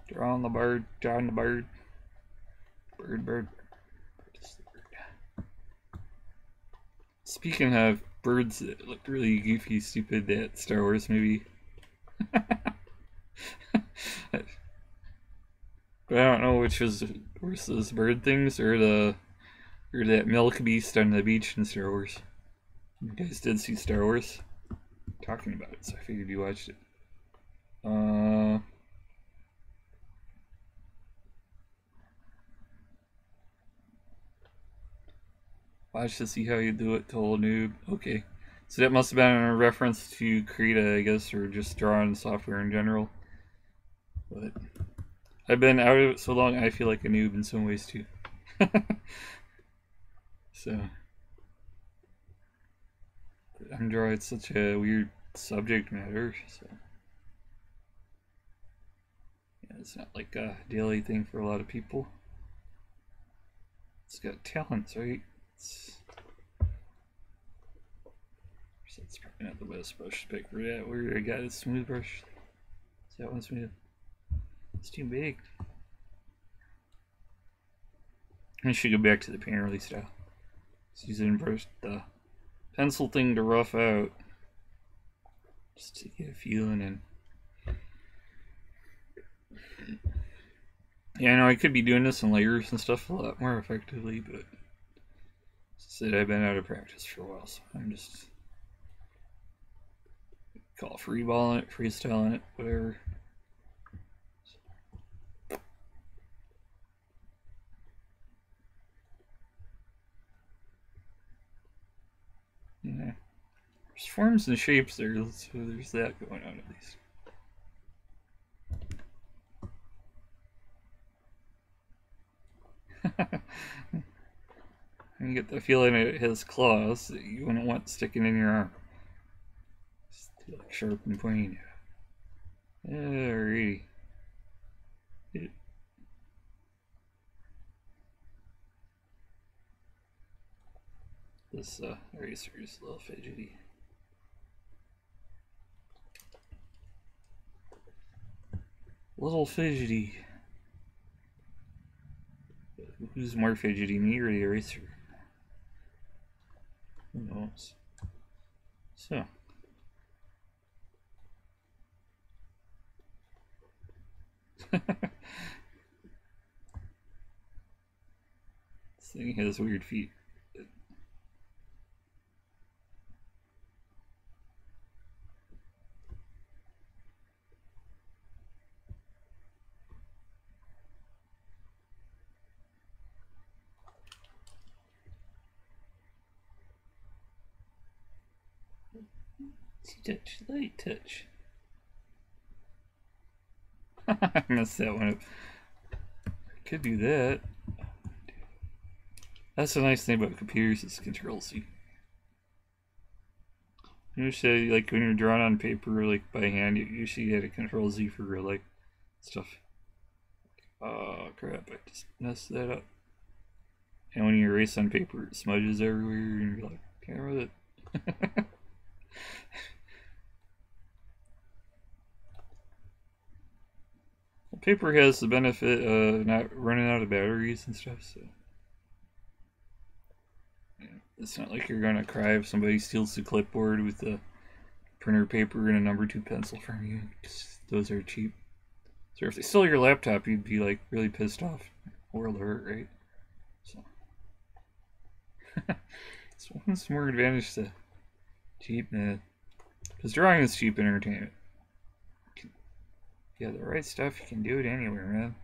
Drawing the bird, drawing the bird. Bird. Speaking of birds that look really goofy, stupid, that Star Wars movie. But I don't know which was worse, those bird things or that milk beast on the beach in Star Wars. You guys did see Star Wars? Talking about it, so I figured you watched it. Watch to see how you do it, total noob. Okay. So that must have been a reference to Krita, I guess, or just drawing software in general. But I've been out of it so long, I feel like a noob in some ways too. So I'm drawing such a weird subject matter, so yeah, it's not like a daily thing for a lot of people. It's got talents, right? That's probably not the best brush to pick for that. Where I got a smooth brush. Is that one smooth? It's too big. I should go back to the painterly style. Just using the pencil thing to rough out. Just to get a feeling and yeah, I know I could be doing this in layers and stuff a lot more effectively, but said I've been out of practice for a while, so I'm just call freeballing it, freestyling it, whatever. Yeah. There's forms and shapes there, so there's that going on at least. You get the feeling it has claws that you wouldn't want sticking in your arm. Just like sharp and pointy. Alrighty. This eraser is a little fidgety. Little fidgety. Who's more fidgety, me or the eraser? Who knows? So. This thing has weird feet. Touch, light touch. I messed that one up. Could do that. That's the nice thing about computers, it's Control-C. Usually, like when you're drawing on paper, like by hand, you usually had a Control-Z for like stuff. Oh crap! I just messed that up. And when you erase on paper, it smudges everywhere, and you're like, can't with it. Well, paper has the benefit of not running out of batteries and stuff, so. It's not like you're gonna cry if somebody steals the clipboard with the printer paper and a number 2 pencil from you. Those are cheap. So if they stole your laptop, you'd be like really pissed off. World hurt, right? So it's one more advantage to cheap, man. Because drawing is cheap entertainment. Yeah, the right stuff, you can do it anywhere, man.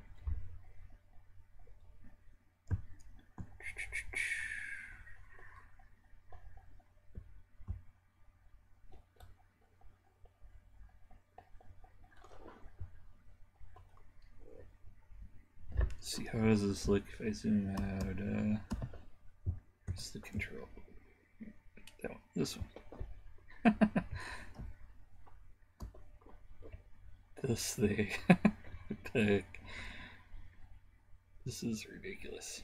See, how does this look if I zoom out? Where's the control? That one, this one. This thing. What the heck? This is ridiculous.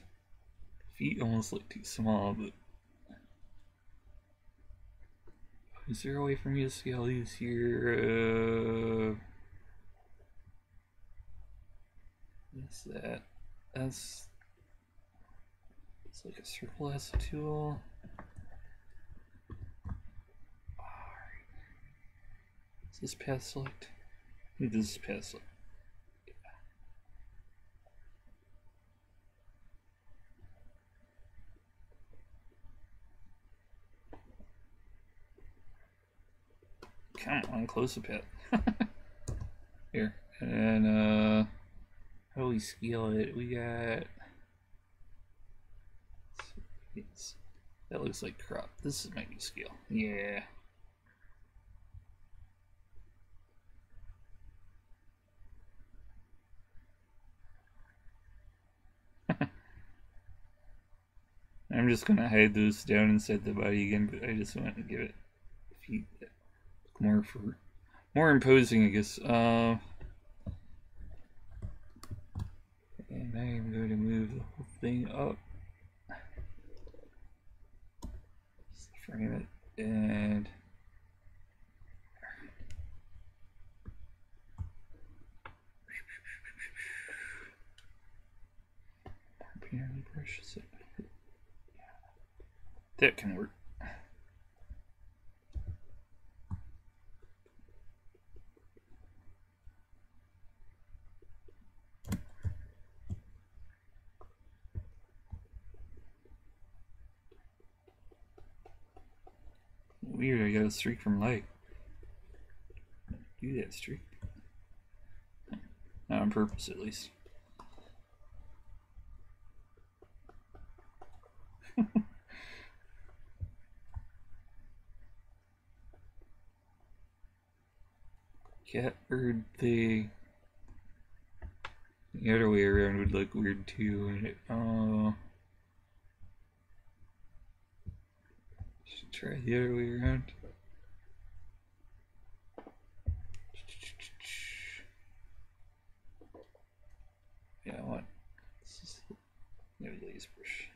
Feet almost look too small, but is there a way for me to scale these here? What's that? It's like a circle as a tool. Alright. Is this path select? I think this is path select. Come on, close the pit. Here. And how do we scale it? We got that looks like crop. This is my new scale. Yeah. I'm just gonna hide those down inside the body again, but I just want to give it feet that look more imposing, I guess. And I am going to move the whole thing up. Just frame it and brushes it. That can work. Weird, I got a streak from light. Do that streak. Not on purpose, at least. Cat bird thing. The other way around would look weird too. And should try the other way around. Yeah, I want this is no lace brush.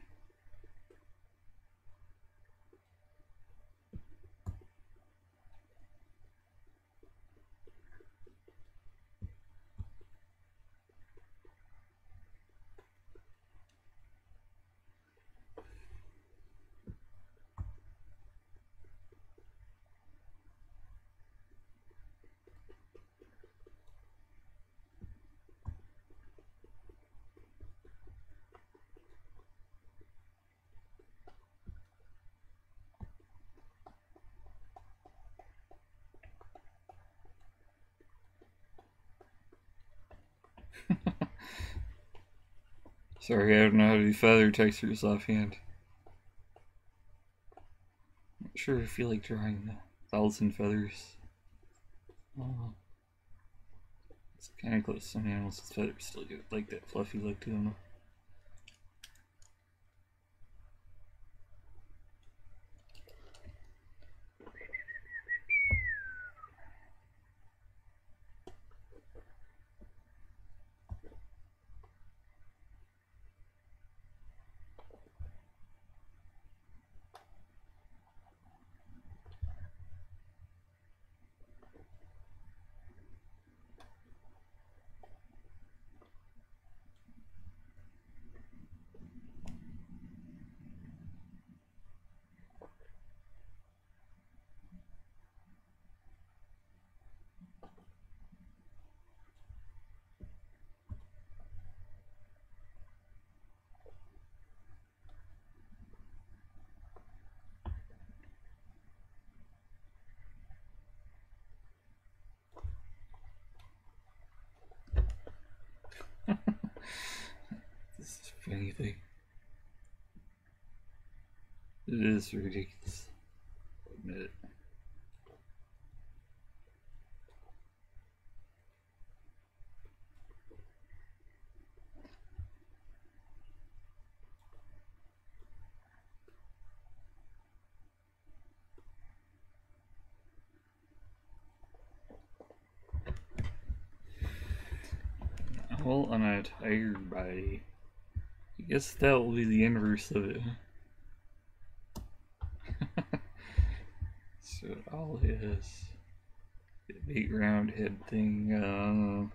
Sorry, I don't know how to do feather textures offhand. Not sure if I feel like drawing the 1,000 feathers. Oh, it's kind of close. Some animals with feathers still get like that fluffy look to them. This is a funny thing. It is ridiculous. I'll admit it. Well, on a tired body. I guess that will be the inverse of it. So all his big round head thing, all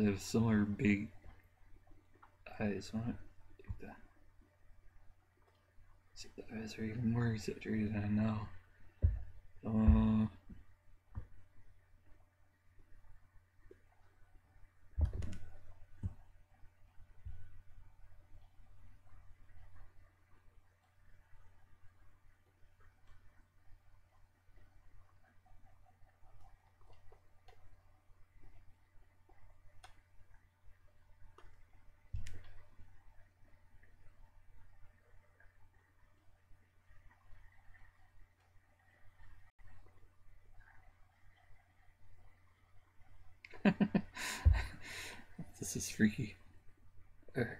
have similar big eyes on it. See, the eyes are even more exaggerated than I know. This is freaky. Alright.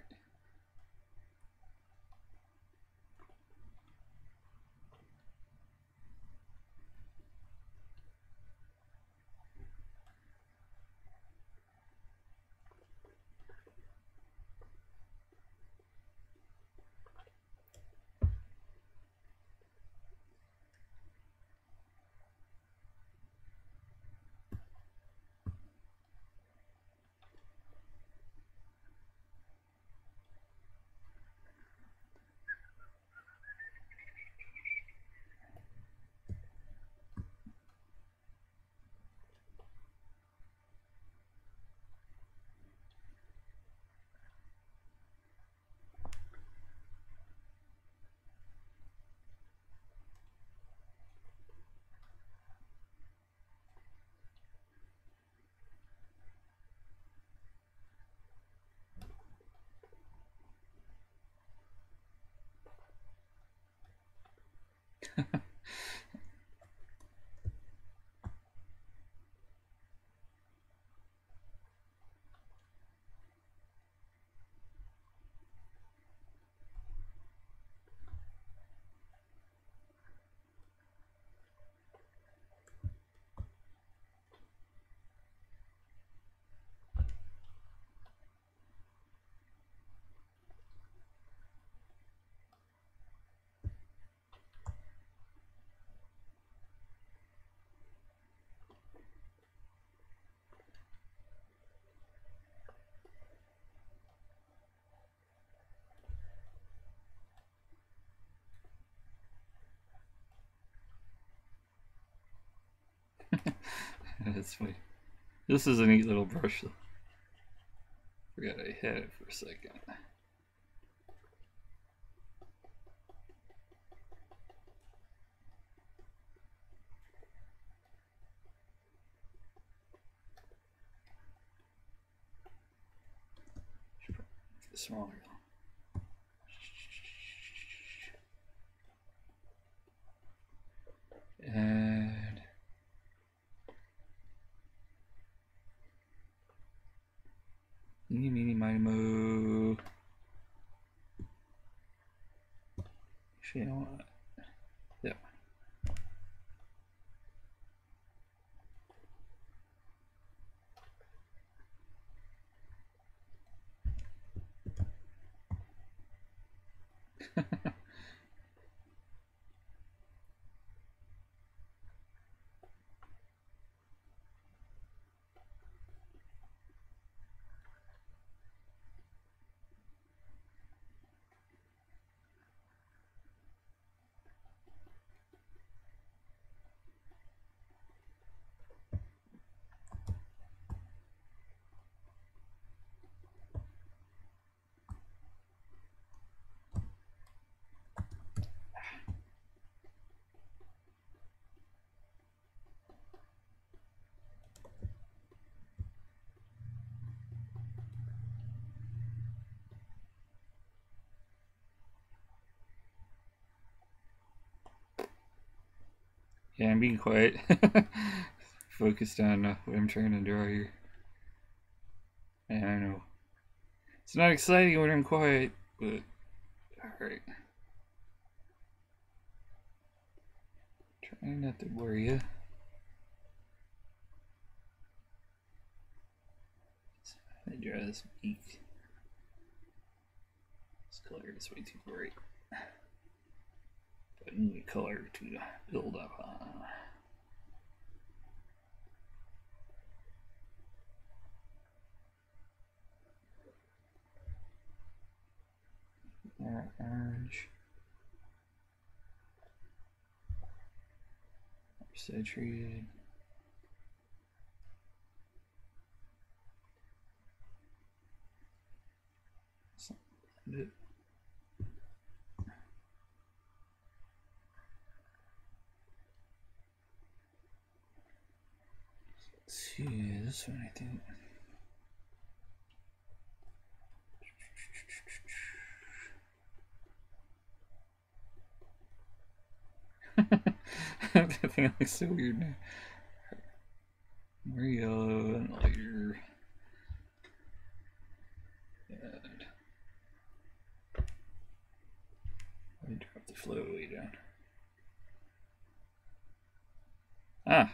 That's funny. This is a neat little brush though. Forgot I had it for a second. Smaller. And meeny, meeny, miny, mo. Actually, I don't want Yeah, I'm being quiet. Focused on what I'm trying to draw here. And I know it's not exciting when I'm quiet, but alright. Trying not to bore you. I draw this beak. This color is way too bright. But I need a color to build up on. More orange. More saturated. Let's see, this one I think. That thing looks so weird now. More yellow and lighter. And let me drop the flow way down. Ah,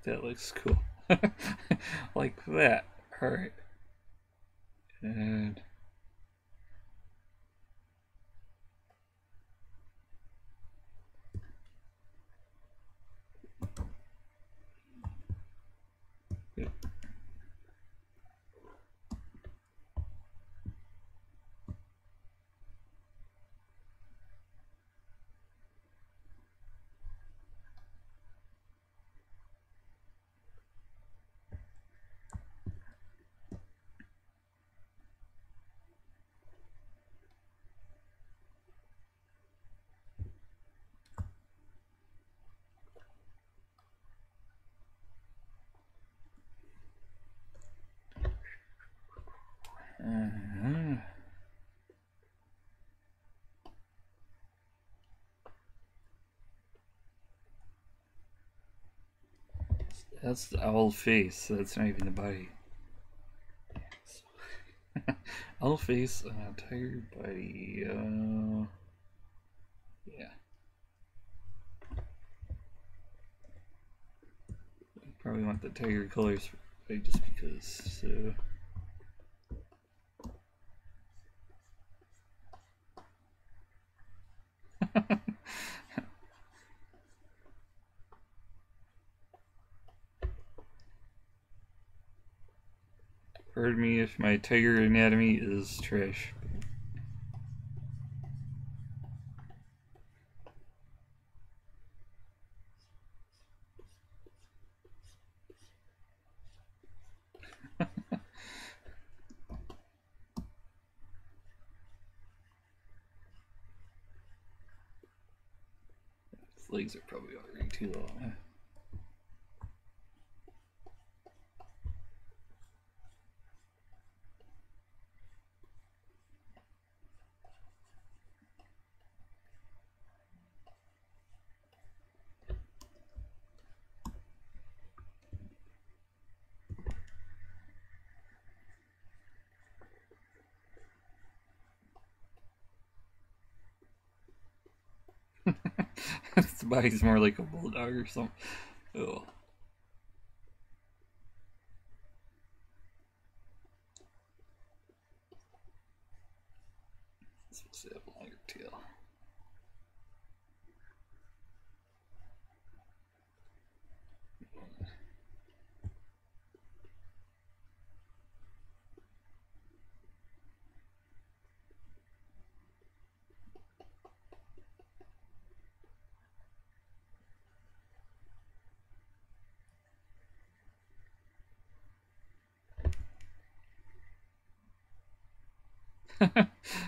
that looks cool. Like that. Alright. And yep. That's the owl face, so that's not even the body. Owl face on a tiger body. Yeah. Probably want the tiger colors just because. So. Pardon me if my tiger anatomy is trash. His legs are probably already too long. His body's more like a bulldog or something. Oh. It's supposed to have a longer tail.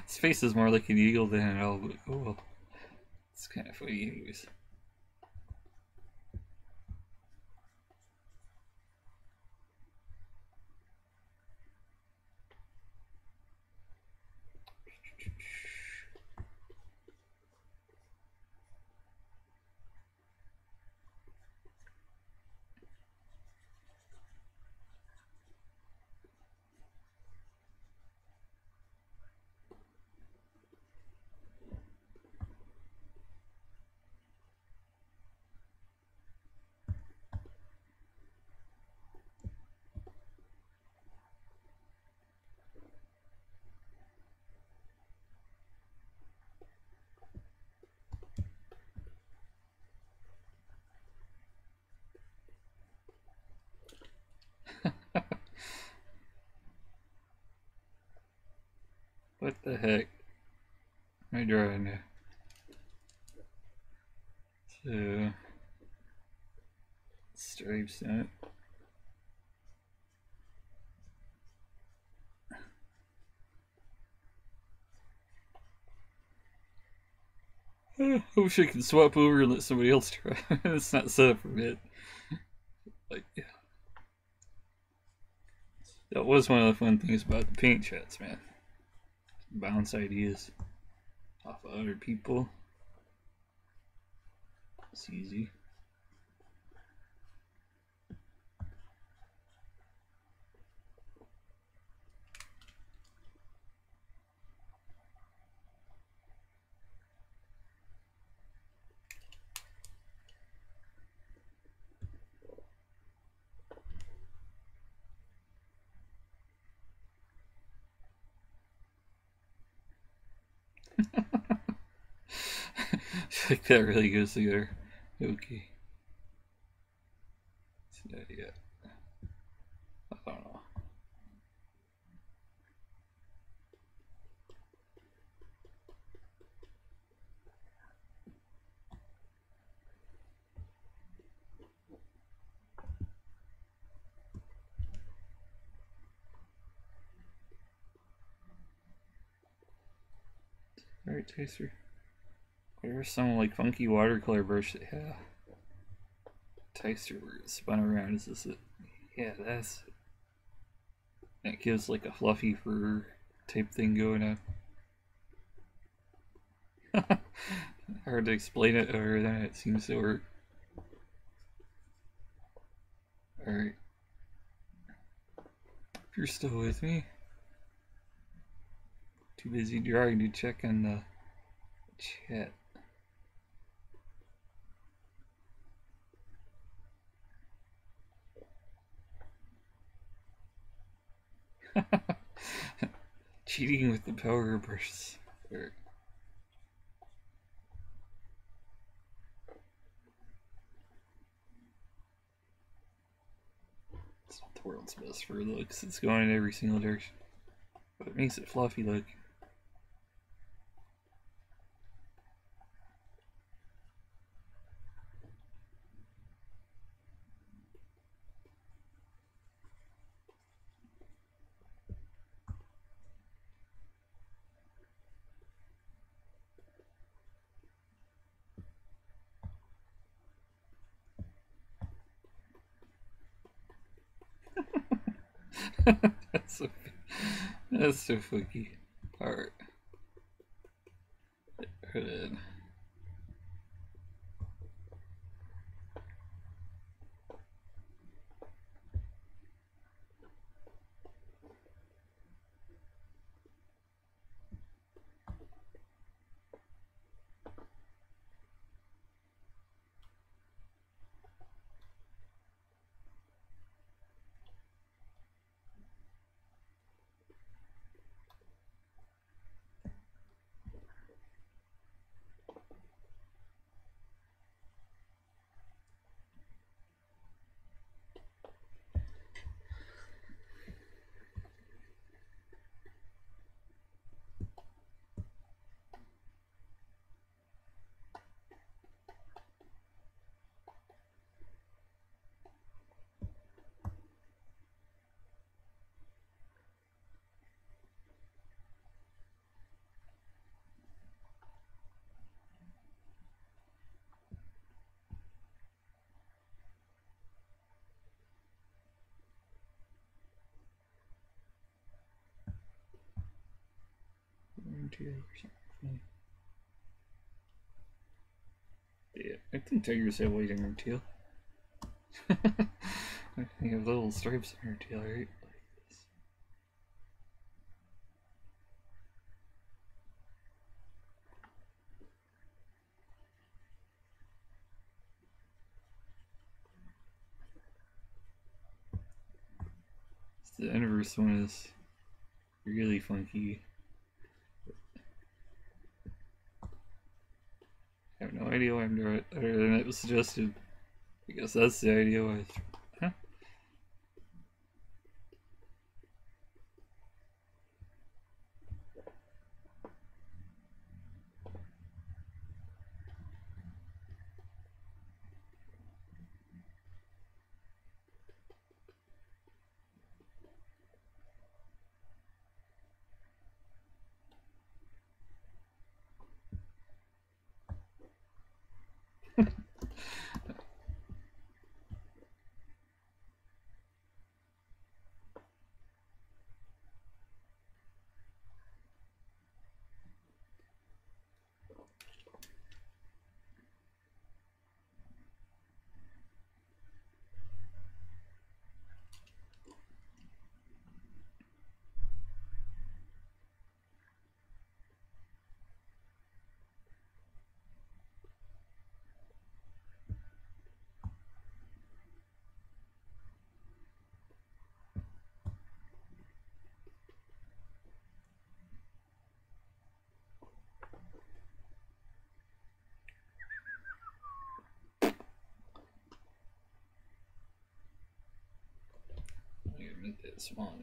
His face is more like an eagle than an owl, but oh well. It's kind of funny anyways. What the heck? Am I drawing now? So stripes on it. I wish I could swap over and let somebody else try. It's not set up for it. Like, yeah. That was one of the fun things about the paint chats, man. Bounce ideas off of other people. It's easy. I think that really goes together. Okay. It's not yet. I don't know. Alright, Taster. There's some like funky watercolor brush that yeah. Taster where it spun around. Is this it? Yeah, that's it. And it gives like a fluffy fur type thing going on. Hard to explain it other than it seems to work. Alright. If you're still with me. Too busy drawing to check on the chat. Cheating with the power brushes. It's not the world's best fur though, because it's going in every single direction. But it makes it fluffy look. That's so funky. Alright. Then. Yeah, I think tigers have white in their tail. They have little stripes in their tail, right? Like this. The inverse one is really funky. I have no idea why I'm doing it, other than it was suggested. I guess that's the idea why. Huh? make that small.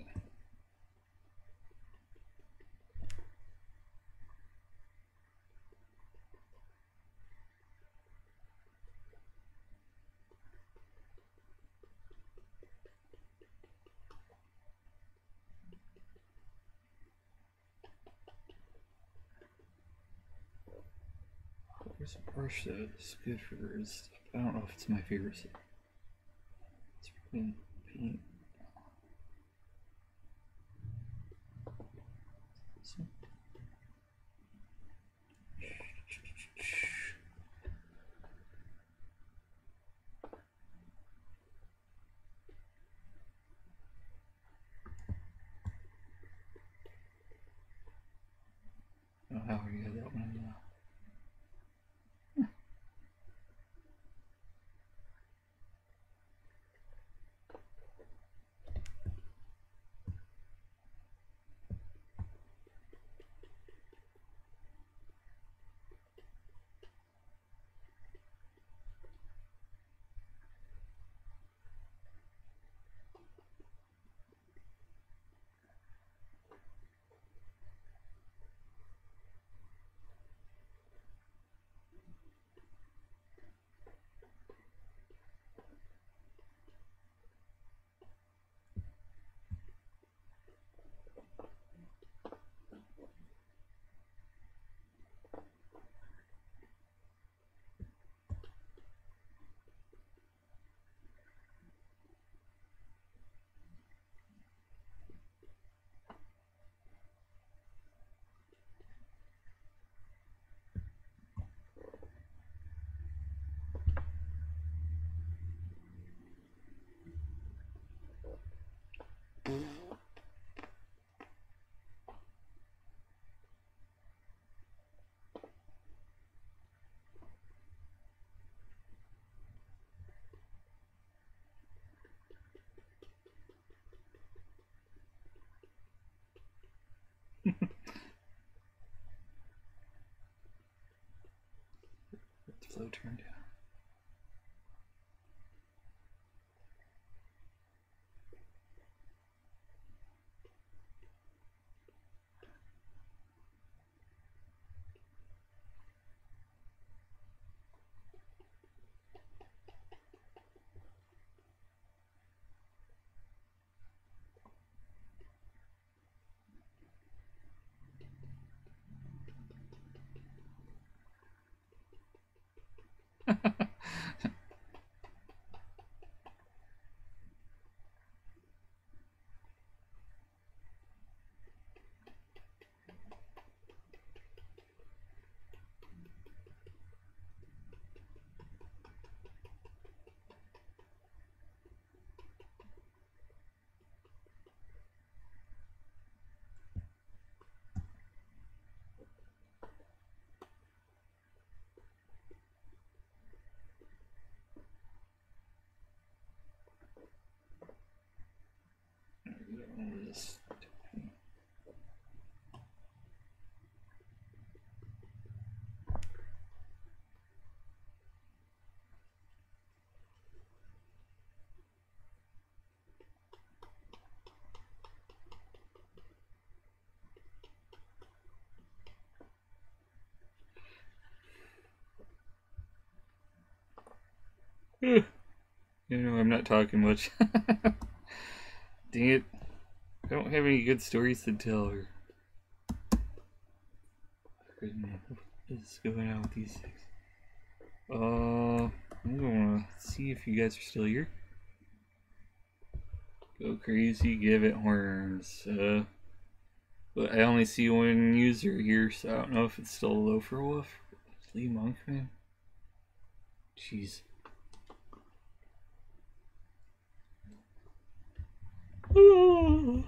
There's a brush that's good for this stuff. I don't know if it's my favorite stuff. It's really paint. So. I don't know how we got that one. Flow turned down. This. You know, I'm not talking much. Dang it. I don't have any good stories to tell. Or what is going on with these things? I'm gonna see if you guys are still here. Go crazy, give it horns. But I only see one user here, so I don't know if it's still low for a wolf. Lee Monkman? Jeez. Oh.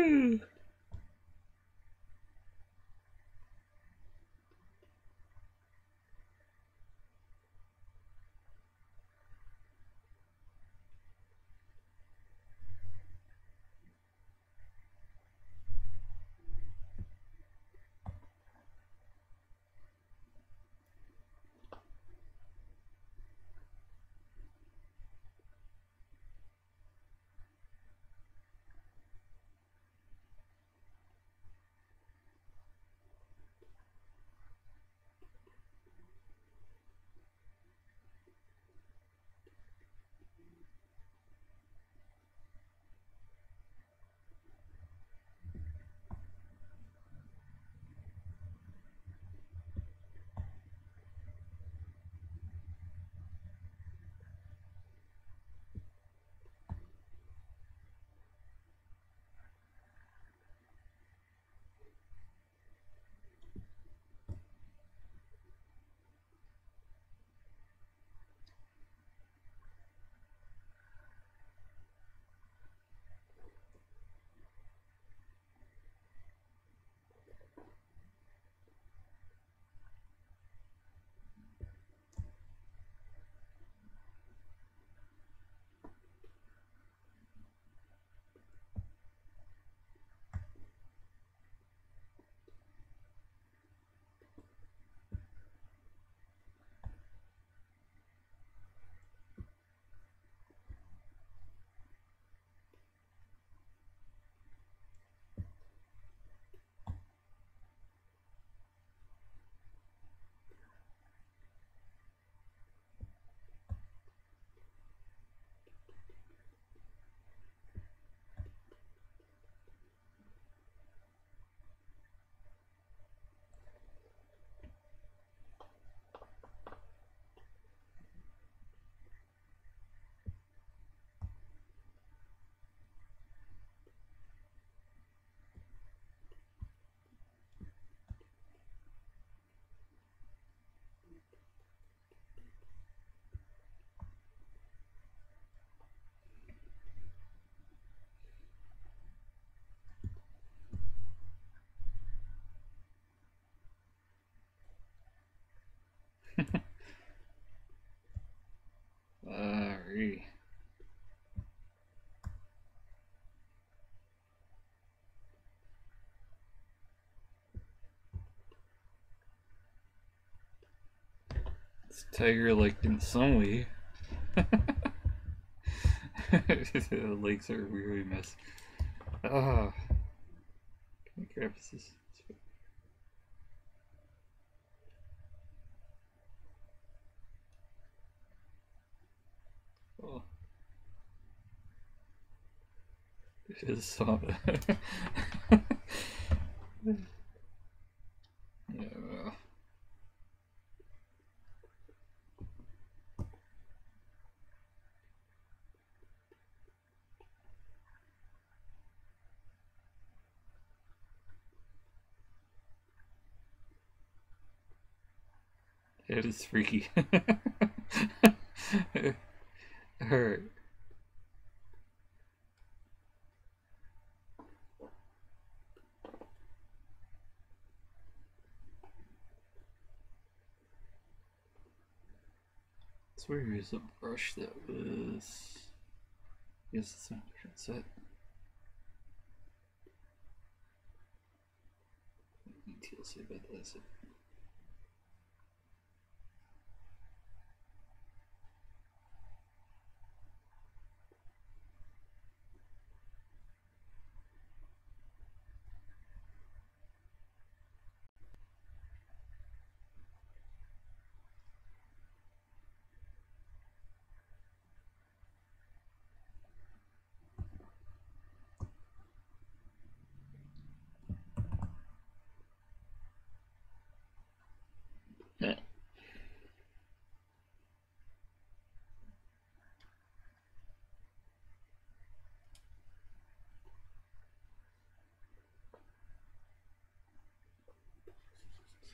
Alrighty. This tiger, like, in some way. The legs are really messy. Ah. Can I grab this? Oh. It is so. Yeah. It is freaky. Alright. So where is a brush that was... Yes, it's not a different set. Details about that. Yeah.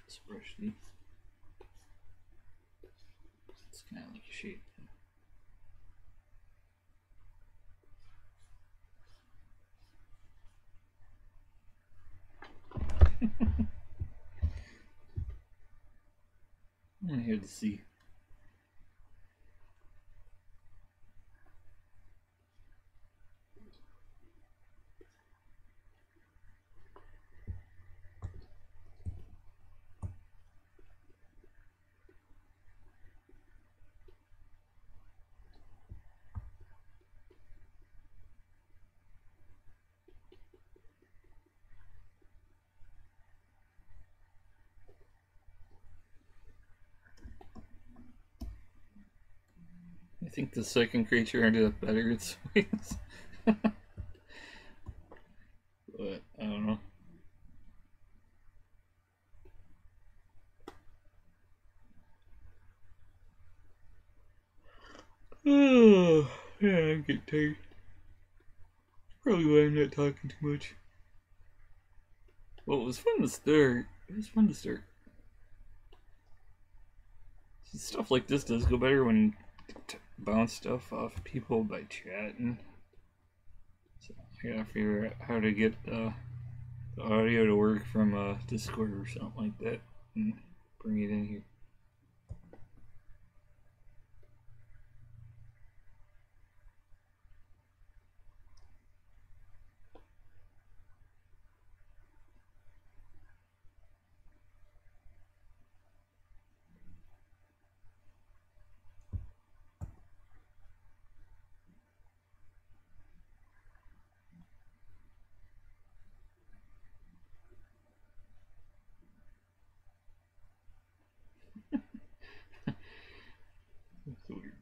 This brush needs. It's kind of like a shape. good to see. I think the second creature ended up better at swings. But I don't know. Oh, yeah, I'm getting tired. Probably why I'm not talking too much. Well, it was fun to start. It was fun to start. Stuff like this does go better when you bounce stuff off people by chatting. So I gotta figure out how to get the audio to work from Discord or something like that and bring it in here. That's weird.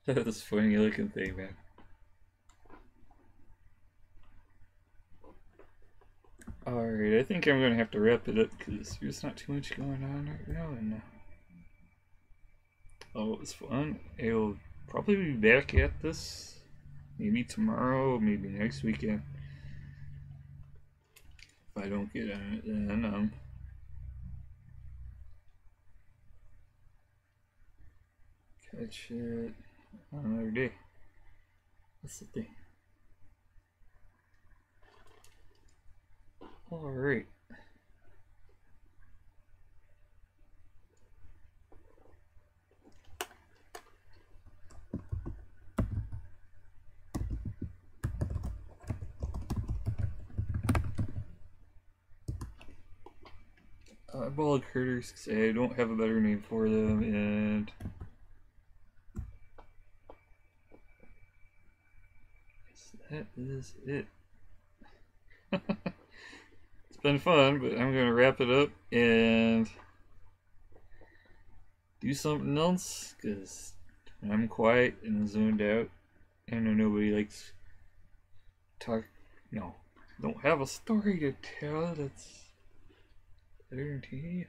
That's a funny looking thing, man. Alright, I think I'm gonna have to wrap it up because there's not too much going on right now. And oh, it was fun. I'll probably be back at this maybe tomorrow, maybe next weekend. If I don't get on it, then catch it on another day. That's the thing. Alright. Eyeball critters say I don't have a better name for them, and that is it. It's been fun, but I'm gonna wrap it up and do something else because I'm quiet and zoned out. I know nobody likes talk. No, don't have a story to tell. That's guaranteed.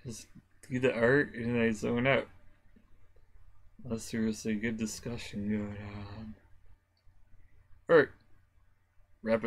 Just do the art and I zone out. Unless there was a good discussion going on. Alright, wrap it.